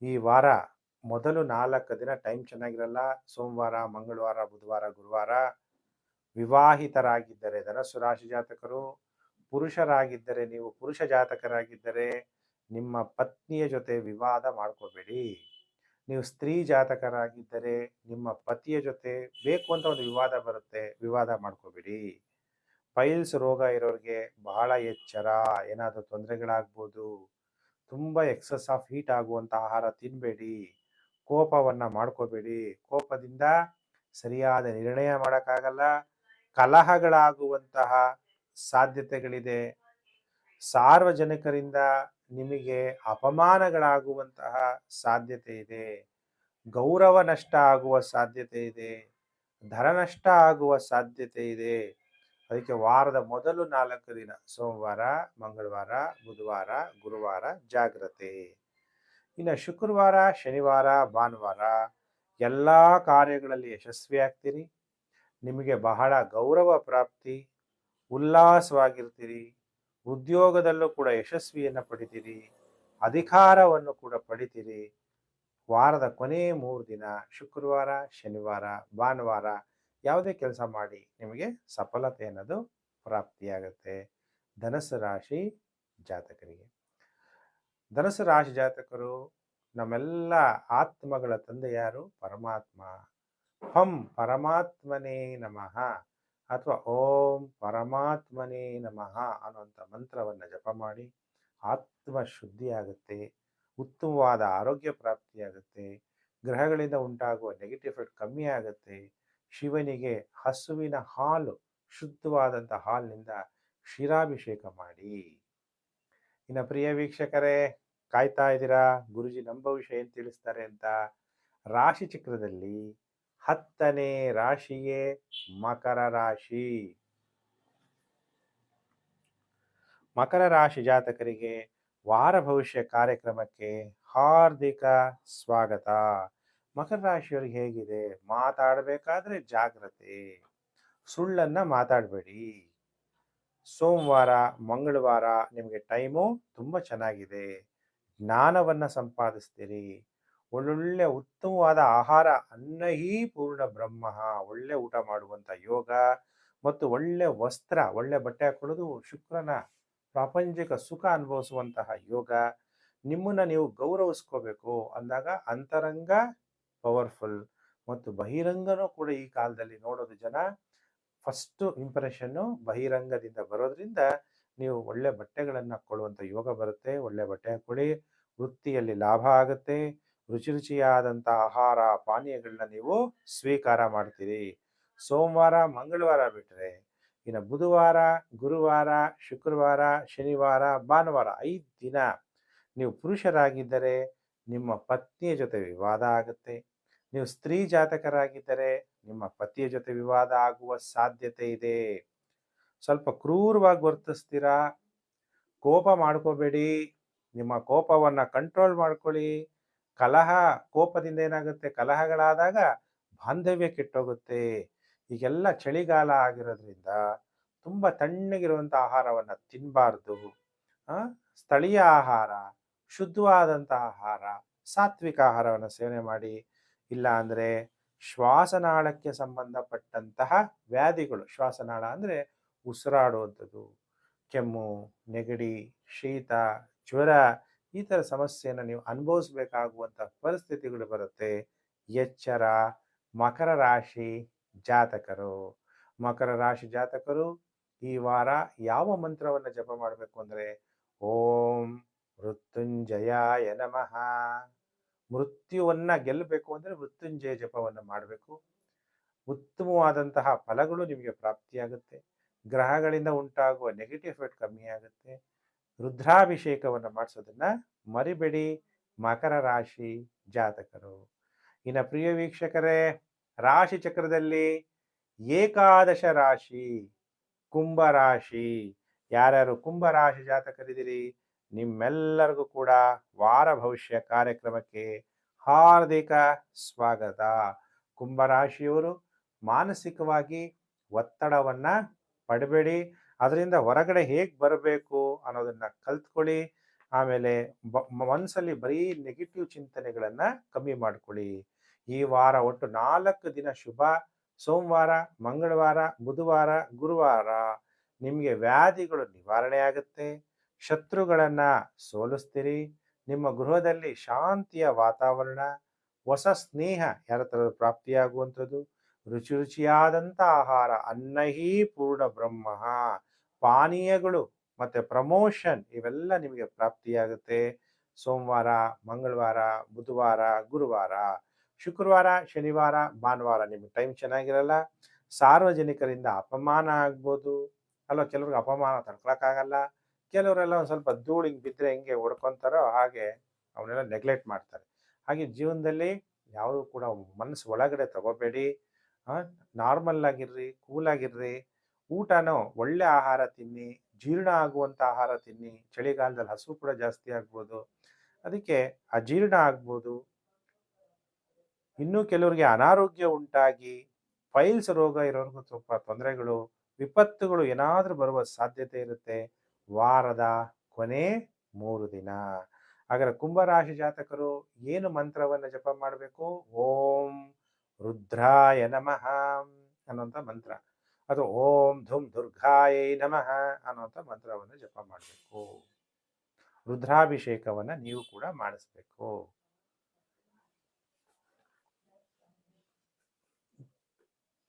ಈ ವಾರ ಮೊದಲು 4 ದಿನ ಟೈಮ್ ಚೆನ್ನಾಗಿರಲ್ಲ. ಸೋಮವಾರ, ಮಂಗಳವಾರ, ಬುಧವಾರ, ಗುರುವಾರ. ವಿವಾಹಿತರಾಗಿದ್ದರೆ ಧನುಸು ರಾಶಿ ಜಾತಕರು, ಪುರುಷರಾಗಿದ್ದರೆ, ನೀವು ಪುರುಷ ಜಾತಕರಾಗಿದ್ದರೆ ನಿಮ್ಮ ಪತ್ನಿಯ ಜೊತೆ ವಿವಾದ ಮಾಡ್ಕೋಬೇಡಿ. ನೀವು ಸ್ತ್ರೀ ಜಾತಕರಾಗಿದ್ದರೆ ನಿಮ್ಮ ಪತಿಯ ಜೊತೆ ಬೇಕು ಅಂತ ಒಂದು ವಿವಾದ ಬರುತ್ತೆ, ವಿವಾದ ಮಾಡ್ಕೋಬೇಡಿ. ಪೈಲ್ಸ್ ರೋಗ ಇರೋರಿಗೆ ಬಹಳ ಎಚ್ಚರ, ಏನಾದರೂ ತೊಂದರೆಗಳಾಗ್ಬೋದು. ತುಂಬ ಎಕ್ಸಸ್ ಆಫ್ ಹೀಟ್ ಆಗುವಂಥ ಆಹಾರ ತಿನ್ನಬೇಡಿ. ಕೋಪವನ್ನು ಮಾಡ್ಕೋಬೇಡಿ. ಕೋಪದಿಂದ ಸರಿಯಾದ ನಿರ್ಣಯ ಮಾಡೋಕ್ಕಾಗಲ್ಲ. ಕಲಹಗಳಾಗುವಂತಹ ಸಾಧ್ಯತೆಗಳಿದೆ. ಸಾರ್ವಜನಿಕರಿಂದ ನಿಮಗೆ ಅಪಮಾನಗಳಾಗುವಂತಹ ಸಾಧ್ಯತೆ ಇದೆ. ಗೌರವ ನಷ್ಟ ಆಗುವ ಸಾಧ್ಯತೆ ಇದೆ. ಧನ ನಷ್ಟ ಆಗುವ ಸಾಧ್ಯತೆ ಇದೆ. ಅದಕ್ಕೆ ವಾರದ ಮೊದಲು 4 ದಿನ ಸೋಮವಾರ, ಮಂಗಳವಾರ, ಬುಧವಾರ, ಗುರುವಾರ ಜಾಗ್ರತೆ. ಇನ್ನು ಶುಕ್ರವಾರ, ಶನಿವಾರ, ಭಾನುವಾರ ಎಲ್ಲ ಕಾರ್ಯಗಳಲ್ಲಿ ಯಶಸ್ವಿಯಾಗ್ತೀರಿ. ನಿಮಗೆ ಬಹಳ ಗೌರವ ಪ್ರಾಪ್ತಿ, ಉಲ್ಲಾಸವಾಗಿರ್ತೀರಿ. ಉದ್ಯೋಗದಲ್ಲೂ ಕೂಡ ಯಶಸ್ವಿಯನ್ನು ಪಡಿತೀರಿ, ಅಧಿಕಾರವನ್ನು ಕೂಡ ಪಡಿತೀರಿ. ವಾರದ ಕೊನೆ 3 ದಿನ ಶುಕ್ರವಾರ, ಶನಿವಾರ, ಭಾನುವಾರ ಯಾವುದೇ ಕೆಲಸ ಮಾಡಿ ನಿಮಗೆ ಸಫಲತೆ ಅನ್ನೋದು ಪ್ರಾಪ್ತಿಯಾಗುತ್ತೆ. ಧನುಸು ರಾಶಿ ಜಾತಕರಿಗೆ, ಧನುಸು ರಾಶಿ ಜಾತಕರು ನಮ್ಮೆಲ್ಲ ಆತ್ಮಗಳ ತಂದೆ ಯಾರು? ಪರಮಾತ್ಮ. ಹಂ ಪರಮಾತ್ಮನೇ ನಮಃ ಅಥವಾ ಓಂ ಪರಮಾತ್ಮನೇ ನಮಃ ಅನ್ನುವಂಥ ಮಂತ್ರವನ್ನು ಜಪ ಮಾಡಿ ಆತ್ಮ ಶುದ್ಧಿಯಾಗುತ್ತೆ. ಉತ್ತಮವಾದ ಆರೋಗ್ಯ ಪ್ರಾಪ್ತಿಯಾಗುತ್ತೆ. ಗ್ರಹಗಳಿಂದ ಉಂಟಾಗುವ ನೆಗೆಟಿವ್ ಎಫೆಕ್ಟ್ ಕಮ್ಮಿ ಆಗುತ್ತೆ. ಶಿವನಿಗೆ ಹಸುವಿನ ಹಾಲು, ಶುದ್ಧವಾದಂಥ ಹಾಲಿನಿಂದ ಕ್ಷೀರಾಭಿಷೇಕ ಮಾಡಿ. ಇನ್ನು ಪ್ರಿಯ ವೀಕ್ಷಕರೇ, ಕಾಯ್ತಾ ಇದ್ದೀರಾ ಗುರುಜಿ ನಮ್ಮ ಭವಿಷ್ಯ ಏನು ತಿಳಿಸ್ತಾರೆ ಅಂತ. ರಾಶಿ ಚಕ್ರದಲ್ಲಿ 10ನೇ ರಾಶಿಯೇ ಮಕರ ರಾಶಿ. ಮಕರ ರಾಶಿ ಜಾತಕರಿಗೆ ವಾರ ಭವಿಷ್ಯ ಕಾರ್ಯಕ್ರಮಕ್ಕೆ ಹಾರ್ದಿಕ ಸ್ವಾಗತ. ಮಕರ ರಾಶಿಯವರಿಗೆ ಹೇಗಿದೆ? ಮಾತಾಡಬೇಕಾದ್ರೆ ಜಾಗ್ರತೆ, ಸುಳ್ಳನ್ನ ಮಾತಾಡಬೇಡಿ. ಸೋಮವಾರ, ಮಂಗಳವಾರ ನಿಮಗೆ ಟೈಮು ತುಂಬ ಚೆನ್ನಾಗಿದೆ. ಜ್ಞಾನವನ್ನು ಸಂಪಾದಿಸ್ತೀರಿ. ಒಳ್ಳೊಳ್ಳೆ ಉತ್ತಮವಾದ ಆಹಾರ, ಅನ್ನಹೀ ಪೂರ್ಣ ಬ್ರಹ್ಮ, ಒಳ್ಳೆ ಊಟ ಮಾಡುವಂಥ ಯೋಗ ಮತ್ತು ಒಳ್ಳೆ ವಸ್ತ್ರ, ಒಳ್ಳೆ ಬಟ್ಟೆ ಹಾಕೊಳ್ಳೋದು ಶುಕ್ರನ ಪ್ರಾಪಂಚಿಕ ಸುಖ ಅನುಭವಿಸುವಂತಹ ಯೋಗ. ನಿಮ್ಮನ್ನು ನೀವು ಗೌರವಿಸ್ಕೋಬೇಕು ಅಂದಾಗ ಅಂತರಂಗ ಪವರ್ಫುಲ್ ಮತ್ತು ಬಹಿರಂಗನೂ ಕೂಡ ಈ ಕಾಲದಲ್ಲಿ ನೋಡೋದು ಜನ. ಫಸ್ಟು ಇಂಪ್ರೆಷನ್ನು ಬಹಿರಂಗದಿಂದ ಬರೋದ್ರಿಂದ ನೀವು ಒಳ್ಳೆ ಬಟ್ಟೆಗಳನ್ನು ಹಾಕ್ಕೊಳ್ಳುವಂಥ ಯೋಗ ಬರುತ್ತೆ. ಒಳ್ಳೆ ಬಟ್ಟೆ ಹಾಕ್ಕೊಳ್ಳಿ, ವೃತ್ತಿಯಲ್ಲಿ ಲಾಭ ಆಗುತ್ತೆ. ರುಚಿ ರುಚಿಯಾದಂಥ ಆಹಾರ ಪಾನೀಯಗಳನ್ನ ನೀವು ಸ್ವೀಕಾರ ಮಾಡ್ತೀರಿ. ಸೋಮವಾರ, ಮಂಗಳವಾರ ಬಿಟ್ಟರೆ ಇನ್ನು ಬುಧವಾರ, ಗುರುವಾರ, ಶುಕ್ರವಾರ, ಶನಿವಾರ, ಭಾನುವಾರ 5 ದಿನ ನೀವು ಪುರುಷರಾಗಿದ್ದರೆ ನಿಮ್ಮ ಪತ್ನಿಯ ಜೊತೆ ವಿವಾದ ಆಗುತ್ತೆ. ನೀವು ಸ್ತ್ರೀ ಜಾತಕರಾಗಿದ್ದರೆ ನಿಮ್ಮ ಪತಿಯ ಜೊತೆ ವಿವಾದ ಆಗುವ ಸಾಧ್ಯತೆ ಇದೆ. ಸ್ವಲ್ಪ ಕ್ರೂರವಾಗಿ ವರ್ತಿಸ್ತೀರಾ. ಕೋಪ ಮಾಡ್ಕೋಬೇಡಿ. ನಿಮ್ಮ ಕೋಪವನ್ನು ಕಂಟ್ರೋಲ್ ಮಾಡ್ಕೊಳ್ಳಿ. ಕಲಹ, ಕೋಪದಿಂದ ಏನಾಗುತ್ತೆ, ಕಲಹಗಳಾದಾಗ ಬಾಂಧವ್ಯ ಕೆಟ್ಟೋಗುತ್ತೆ. ಈಗೆಲ್ಲ ಚಳಿಗಾಲ ಆಗಿರೋದ್ರಿಂದ ತುಂಬ ತಣ್ಣಗಿರುವಂಥ ಆಹಾರವನ್ನು ತಿನ್ನಬಾರ್ದು. ಸ್ಥಳೀಯ ಆಹಾರ, ಶುದ್ಧವಾದಂಥ ಆಹಾರ, ಸಾತ್ವಿಕ ಆಹಾರವನ್ನು ಸೇವನೆ ಮಾಡಿ. ಇಲ್ಲ ಅಂದರೆ ಶ್ವಾಸನಾಳಕ್ಕೆ ಸಂಬಂಧಪಟ್ಟಂತಹ ವ್ಯಾಧಿಗಳು, ಶ್ವಾಸನಾಳ ಅಂದರೆ ಉಸಿರಾಡುವಂಥದ್ದು, ಕೆಮ್ಮು, ನೆಗಡಿ, ಶೀತ, ಜ್ವರ, ಈ ಥರ ಸಮಸ್ಯೆಯನ್ನು ನೀವು ಅನುಭವಿಸ್ಬೇಕಾಗುವಂಥ ಪರಿಸ್ಥಿತಿಗಳು ಬರುತ್ತೆ. ಎಚ್ಚರ. ಮಕರ ರಾಶಿ ಜಾತಕರು, ಮಕರ ರಾಶಿ ಜಾತಕರು ಈ ವಾರ ಯಾವ ಮಂತ್ರವನ್ನು ಜಪ ಮಾಡಬೇಕು ಅಂದರೆ ಓಂ ಮೃತ್ಯುಂಜಯಾಯ ನಮಃ. ಮೃತ್ಯುವನ್ನು ಗೆಲ್ಲಬೇಕು ಅಂದರೆ ಮೃತ್ಯುಂಜಯ ಜಪವನ್ನು ಮಾಡಬೇಕು. ಉತ್ತಮವಾದಂತಹ ಫಲಗಳು ನಿಮಗೆ ಪ್ರಾಪ್ತಿಯಾಗುತ್ತೆ. ಗ್ರಹಗಳಿಂದ ಉಂಟಾಗುವ ನೆಗೆಟಿವ್ ಎಫೆಕ್ಟ್ ಕಮ್ಮಿ ಆಗುತ್ತೆ. ರುದ್ರಾಭಿಷೇಕವನ್ನು ಮಾಡಿಸೋದನ್ನು ಮರಿಬೇಡಿ ಮಕರ ರಾಶಿ ಜಾತಕರು. ಇನ್ನು ಪ್ರಿಯ ವೀಕ್ಷಕರೇ, ರಾಶಿ ಚಕ್ರದಲ್ಲಿ ಏಕಾದಶ ರಾಶಿ ಕುಂಭರಾಶಿ. ಯಾರ್ಯಾರು ಕುಂಭರಾಶಿ ಜಾತಕರಿದ್ದೀರಿ ನಿಮ್ಮೆಲ್ಲರಿಗೂ ಕೂಡ ವಾರ ಭವಿಷ್ಯ ಕಾರ್ಯಕ್ರಮಕ್ಕೆ ಹಾರ್ದಿಕ ಸ್ವಾಗತ. ಕುಂಭರಾಶಿಯವರು ಮಾನಸಿಕವಾಗಿ ಒತ್ತಡವನ್ನು ಪಡಬೇಡಿ, ಅದರಿಂದ ಹೊರಗಡೆ ಹೇಗೆ ಬರಬೇಕು ಅನ್ನೋದನ್ನು ಕಲ್ತ್ಕೊಳ್ಳಿ. ಆಮೇಲೆ ಮನಸ್ಸಲ್ಲಿ ಬರೀ ನೆಗೆಟಿವ್ ಚಿಂತನೆಗಳನ್ನು ಕಮ್ಮಿ ಮಾಡ್ಕೊಳ್ಳಿ. ಈ ವಾರ ಒಟ್ಟು 4 ದಿನ ಶುಭ. ಸೋಮವಾರ, ಮಂಗಳವಾರ, ಬುಧವಾರ, ಗುರುವಾರ ನಿಮಗೆ ವ್ಯಾಧಿಗಳು ನಿವಾರಣೆ ಆಗುತ್ತೆ. ಶತ್ರುಗಳನ್ನು ಸೋಲಿಸ್ತೀರಿ. ನಿಮ್ಮ ಗೃಹದಲ್ಲಿ ಶಾಂತಿಯ ವಾತಾವರಣ, ಹೊಸ ಸ್ನೇಹ ಯಾರ ಥರ ಪ್ರಾಪ್ತಿಯಾಗುವಂಥದ್ದು, ರುಚಿ ರುಚಿಯಾದಂಥ ಆಹಾರ, ಅನ್ನಹೀ ಪೂರ್ಣ ಬ್ರಹ್ಮ, ಪಾನೀಯಗಳು ಮತ್ತು ಪ್ರಮೋಷನ್ ಇವೆಲ್ಲ ನಿಮಗೆ ಪ್ರಾಪ್ತಿಯಾಗುತ್ತೆ. ಸೋಮವಾರ, ಮಂಗಳವಾರ, ಬುಧವಾರ, ಗುರುವಾರ. ಶುಕ್ರವಾರ, ಶನಿವಾರ, ಭಾನುವಾರ ನಿಮಗೆ ಟೈಮ್ ಚೆನ್ನಾಗಿರಲ್ಲ. ಸಾರ್ವಜನಿಕರಿಂದ ಅಪಮಾನ ಆಗ್ಬೋದು ಅಲ್ವ. ಕೆಲವ್ರಿಗೆ ಅಪಮಾನ ತಡ್ಕೊಳಕ್ಕಾಗಲ್ಲ. ಕೆಲವರೆಲ್ಲ ಒಂದು ಸ್ವಲ್ಪ ಧೂಳಿಗೆ ಬಿದ್ದರೆ ಹೆಂಗೆ ಹೊಡ್ಕೊತಾರೋ ಹಾಗೆ ಅವನ್ನೆಲ್ಲ ನೆಗ್ಲೆಕ್ಟ್ ಮಾಡ್ತಾರೆ. ಹಾಗೆ ಜೀವನದಲ್ಲಿ ಯಾವುದೂ ಕೂಡ ಮನಸ್ಸು ಒಳಗಡೆ ತಗೋಬೇಡಿ. ನಾರ್ಮಲ್ ಆಗಿರ್ರಿ, ಕೂಲಾಗಿರ್ರಿ. ಊಟನೋ ಒಳ್ಳೆ ಆಹಾರ ತಿನ್ನಿ, ಜೀರ್ಣ ಆಗುವಂಥ ಆಹಾರ ತಿನ್ನಿ. ಚಳಿಗಾಲದಲ್ಲಿ ಹಸು ಕೂಡ ಜಾಸ್ತಿ ಆಗ್ಬೋದು, ಅದಕ್ಕೆ ಅಜೀರ್ಣ ಆಗ್ಬೋದು. ಇನ್ನೂ ಕೆಲವರಿಗೆ ಅನಾರೋಗ್ಯ ಉಂಟಾಗಿ ಫೈಲ್ಸ್ ರೋಗ ಇರೋರಿಗೂ ಸ್ವಲ್ಪ ತೊಂದರೆಗಳು, ವಿಪತ್ತುಗಳು ಏನಾದರೂ ಬರುವ ಸಾಧ್ಯತೆ ಇರುತ್ತೆ ವಾರದ ಕೊನೆ 3 ದಿನ. ಹಾಗಾದರೆ ಕುಂಭರಾಶಿ ಜಾತಕರು ಏನು ಮಂತ್ರವನ್ನು ಜಪ ಮಾಡಬೇಕು? ಓಂ ರುದ್ರಾಯ ನಮಃ ಅನ್ನುವಂಥ ಮಂತ್ರ, ಅದು ಓಂ ಧುಮ್ ದುರ್ಗಾಯೈ ನಮಃ ಅನ್ನುವಂಥ ಮಂತ್ರವನ್ನು ಜಪ ಮಾಡಬೇಕು. ರುದ್ರಾಭಿಷೇಕವನ್ನು ನೀವು ಕೂಡ ಮಾಡಿಸ್ಬೇಕು.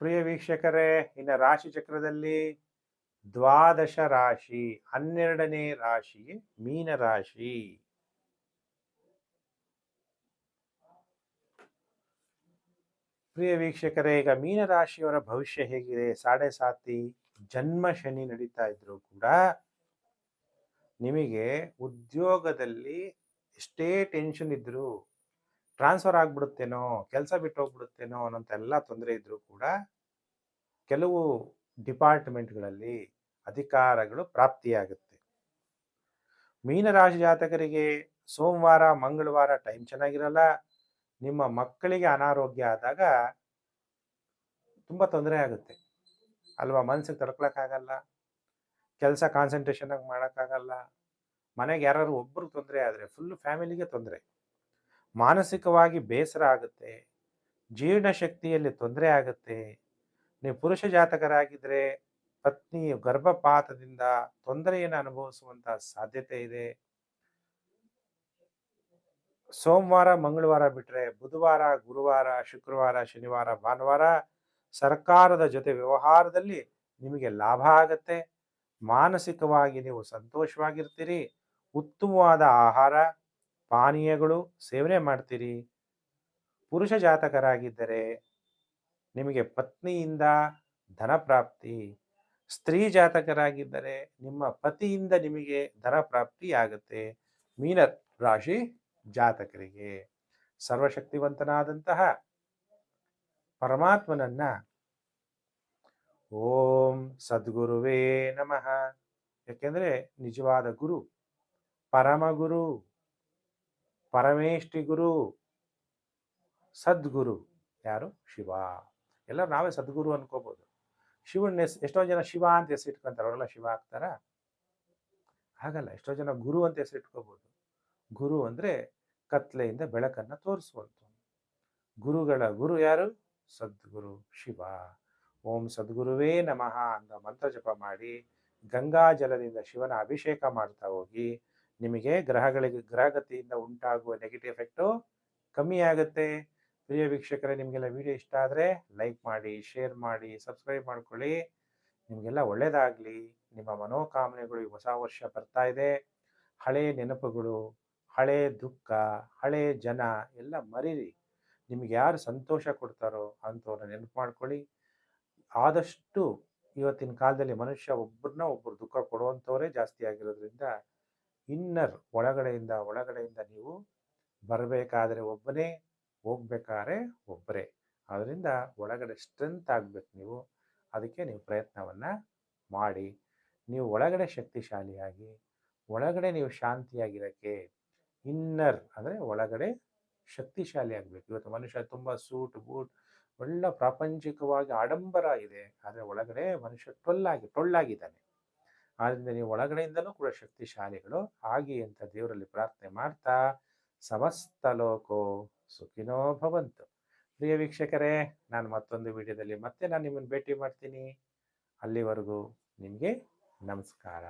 ಪ್ರಿಯ ವೀಕ್ಷಕರೇ, ಇನ್ನು ರಾಶಿ ಚಕ್ರದಲ್ಲಿ ದ್ವಾದಶ ರಾಶಿ, 12ನೇ ರಾಶಿ ಮೀನರಾಶಿ. ಪ್ರಿಯ ವೀಕ್ಷಕರೇ, ಈಗ ಮೀನರಾಶಿಯವರ ಭವಿಷ್ಯ ಹೇಗಿದೆ? 7.5 ಜನ್ಮ ಶನಿ ನಡೀತಾ ಇದ್ರು ಕೂಡ ನಿಮಗೆ ಉದ್ಯೋಗದಲ್ಲಿ ಎಷ್ಟೇ ಟೆನ್ಷನ್ ಇದ್ರು, ಟ್ರಾನ್ಸ್ಫರ್ ಆಗ್ಬಿಡುತ್ತೇನೋ, ಕೆಲಸ ಬಿಟ್ಟು ಹೋಗ್ಬಿಡುತ್ತೇನೋ ಅನ್ನೋಂತೆಲ್ಲ ತೊಂದರೆ ಇದ್ರೂ ಕೂಡ ಕೆಲವು ಡಿಪಾರ್ಟ್ಮೆಂಟ್ಗಳಲ್ಲಿ ಅಧಿಕಾರಗಳು ಪ್ರಾಪ್ತಿಯಾಗುತ್ತೆ. ಮೀನರಾಶಿ ಜಾತಕರಿಗೆ ಸೋಮವಾರ, ಮಂಗಳವಾರ ಟೈಮ್ ಚೆನ್ನಾಗಿರಲ್ಲ. ನಿಮ್ಮ ಮಕ್ಕಳಿಗೆ ಅನಾರೋಗ್ಯ ಆದಾಗ ತುಂಬ ತೊಂದರೆ ಆಗುತ್ತೆ ಅಲ್ವಾ. ಮನಸ್ಸಿಗೆ ತಡ್ಕೊಳಕ್ಕಾಗಲ್ಲ, ಕೆಲಸ ಕಾನ್ಸಂಟ್ರೇಷನ್ ಆಗಿ ಮಾಡೋಕ್ಕಾಗಲ್ಲ. ಮನೆಗೆ ಯಾರು ಒಬ್ಬರು ತೊಂದರೆ ಆದರೆ ಫುಲ್ ಫ್ಯಾಮಿಲಿಗೆ ತೊಂದರೆ. ಮಾನಸಿಕವಾಗಿ ಬೇಸರ ಆಗುತ್ತೆ, ಜೀರ್ಣಶಕ್ತಿಯಲ್ಲಿ ತೊಂದರೆ ಆಗುತ್ತೆ. ನೀವು ಪುರುಷ ಜಾತಕರಾಗಿದ್ದರೆ ಪತ್ನಿ ಗರ್ಭಪಾತದಿಂದ ತೊಂದರೆಯನ್ನು ಅನುಭವಿಸುವಂಥ ಸಾಧ್ಯತೆ ಇದೆ. ಸೋಮವಾರ, ಮಂಗಳವಾರ ಬಿಟ್ಟರೆ ಬುಧವಾರ, ಗುರುವಾರ, ಶುಕ್ರವಾರ, ಶನಿವಾರ, ಭಾನುವಾರ ಸರ್ಕಾರದ ಜೊತೆ ವ್ಯವಹಾರದಲ್ಲಿ ನಿಮಗೆ ಲಾಭ ಆಗುತ್ತೆ. ಮಾನಸಿಕವಾಗಿ ನೀವು ಸಂತೋಷವಾಗಿರ್ತೀರಿ. ಉತ್ತಮವಾದ ಆಹಾರ ಪಾನೀಯಗಳು ಸೇವನೆ ಮಾಡ್ತೀರಿ. ಪುರುಷ ಜಾತಕರಾಗಿದ್ದರೆ ನಿಮಗೆ ಪತ್ನಿಯಿಂದ ಧನ ಪ್ರಾಪ್ತಿ. ಸ್ತ್ರೀ ಜಾತಕರಾಗಿದ್ದರೆ ನಿಮ್ಮ ಪತಿಯಿಂದ ನಿಮಗೆ ಧನ ಪ್ರಾಪ್ತಿ ಆಗುತ್ತೆ. ಮೀನ ರಾಶಿ ಜಾತಕರಿಗೆ ಸರ್ವಶಕ್ತಿವಂತನಾದಂತಹ ಪರಮಾತ್ಮನನ್ನ ಓಂ ಸದ್ಗುರುವೇ ನಮಃ. ಯಾಕೆಂದರೆ ನಿಜವಾದ ಗುರು, ಪರಮಗುರು, ಪರಮೇಷ್ಠಿ ಗುರು, ಸದ್ಗುರು ಯಾರು? ಶಿವ. ಎಲ್ಲರೂ ನಾವೇ ಸದ್ಗುರು ಅನ್ಕೋಬಹುದು. ಶಿವನ ಎಷ್ಟೋ ಜನ ಶಿವ ಅಂತ ಹೆಸರಿಟ್ಕೊಂತಾರೆ, ಅವರೆಲ್ಲ ಶಿವ ಆಗ್ತಾರ? ಹಾಗಲ್ಲ. ಎಷ್ಟೋ ಜನ ಗುರು ಅಂತ ಹೆಸರಿಟ್ಕೋಬಹುದು. ಗುರು ಅಂದರೆ ಕತ್ಲೆಯಿಂದ ಬೆಳಕನ್ನು ತೋರಿಸುವಂಥದ್ದು. ಗುರುಗಳ ಗುರು ಯಾರು? ಸದ್ಗುರು ಶಿವ. ಓಂ ಸದ್ಗುರುವೇ ನಮಃ ಅಂತ ಮಂತ್ರ ಜಪ ಮಾಡಿ ಗಂಗಾ ಜಲದಿಂದ ಶಿವನ ಅಭಿಷೇಕ ಮಾಡ್ತಾ ಹೋಗಿ ನಿಮಗೆ ಗ್ರಹಗತಿಯಿಂದ ಉಂಟಾಗುವ ನೆಗೆಟಿವ್ ಎಫೆಕ್ಟು ಕಮ್ಮಿ ಆಗುತ್ತೆ. ಪ್ರಿಯ ವೀಕ್ಷಕರೇ, ನಿಮಗೆಲ್ಲ ವಿಡಿಯೋ ಇಷ್ಟ ಆದರೆ ಲೈಕ್ ಮಾಡಿ, ಶೇರ್ ಮಾಡಿ, ಸಬ್ಸ್ಕ್ರೈಬ್ ಮಾಡ್ಕೊಳ್ಳಿ. ನಿಮಗೆಲ್ಲ ಒಳ್ಳೆಯದಾಗಲಿ. ನಿಮ್ಮ ಮನೋಕಾಮನೆಗಳು ಈ ಹೊಸ ವರ್ಷ ಬರ್ತಾ ಇದೆ. ಹಳೆಯ ನೆನಪುಗಳು, ಹಳೆಯ ದುಃಖ, ಹಳೆಯ ಜನ ಎಲ್ಲ ಮರೀರಿ. ನಿಮಗೆ ಯಾರು ಸಂತೋಷ ಕೊಡ್ತಾರೋ ಅಂಥವ್ರನ್ನ ನೆನಪು ಮಾಡ್ಕೊಳ್ಳಿ. ಆದಷ್ಟು ಇವತ್ತಿನ ಕಾಲದಲ್ಲಿ ಮನುಷ್ಯ ಒಬ್ಬರನ್ನ ಒಬ್ಬರು ದುಃಖ ಕೊಡುವಂಥವರೇ ಜಾಸ್ತಿ ಆಗಿರೋದ್ರಿಂದ ಒಳಗಡೆಯಿಂದ ನೀವು ಬರಬೇಕಾದ್ರೆ ಒಬ್ಬನೇ, ಹೋಗ್ಬೇಕಾದ್ರೆ ಒಬ್ಬರೇ. ಆದ್ದರಿಂದ ಒಳಗಡೆ ಸ್ಟ್ರೆಂತ್ ಆಗಬೇಕು ನೀವು. ಅದಕ್ಕೆ ನೀವು ಪ್ರಯತ್ನವನ್ನು ಮಾಡಿ. ನೀವು ಒಳಗಡೆ ಶಕ್ತಿಶಾಲಿಯಾಗಿ, ಒಳಗಡೆ ನೀವು ಶಾಂತಿಯಾಗಿರೋಕ್ಕೆ ಇನ್ನರ್ ಅಂದರೆ ಒಳಗಡೆ ಶಕ್ತಿಶಾಲಿ ಆಗಬೇಕು. ಇವತ್ತು ಮನುಷ್ಯ ತುಂಬ ಸೂಟ್ ಬೂಟ್ ಒಳ್ಳೆ ಪ್ರಾಪಂಚಿಕವಾಗಿ ಆಡಂಬರ ಇದೆ, ಆದರೆ ಒಳಗಡೆ ಮನುಷ್ಯ ಟೊಳ್ಳಾಗಿದ್ದಾನೆ. ಆದ್ದರಿಂದ ನೀವು ಒಳಗಡೆಯಿಂದಲೂ ಕೂಡ ಶಕ್ತಿಶಾಲಿಗಳು ಆಗಿ ಅಂತ ದೇವರಲ್ಲಿ ಪ್ರಾರ್ಥನೆ ಮಾಡ್ತಾ ಸಮಸ್ತ ಲೋಕೋ ಸುಖಿನೋ ಭವಂತು. ಪ್ರಿಯ ವೀಕ್ಷಕರೇ, ನಾನು ಮತ್ತೊಂದು ವಿಡಿಯೋದಲ್ಲಿ ಮತ್ತೆ ನಾನು ನಿಮ್ಮನ್ನು ಭೇಟಿ ಮಾಡ್ತೀನಿ. ಅಲ್ಲಿವರೆಗೂ ನಿಮಗೆ ನಮಸ್ಕಾರ.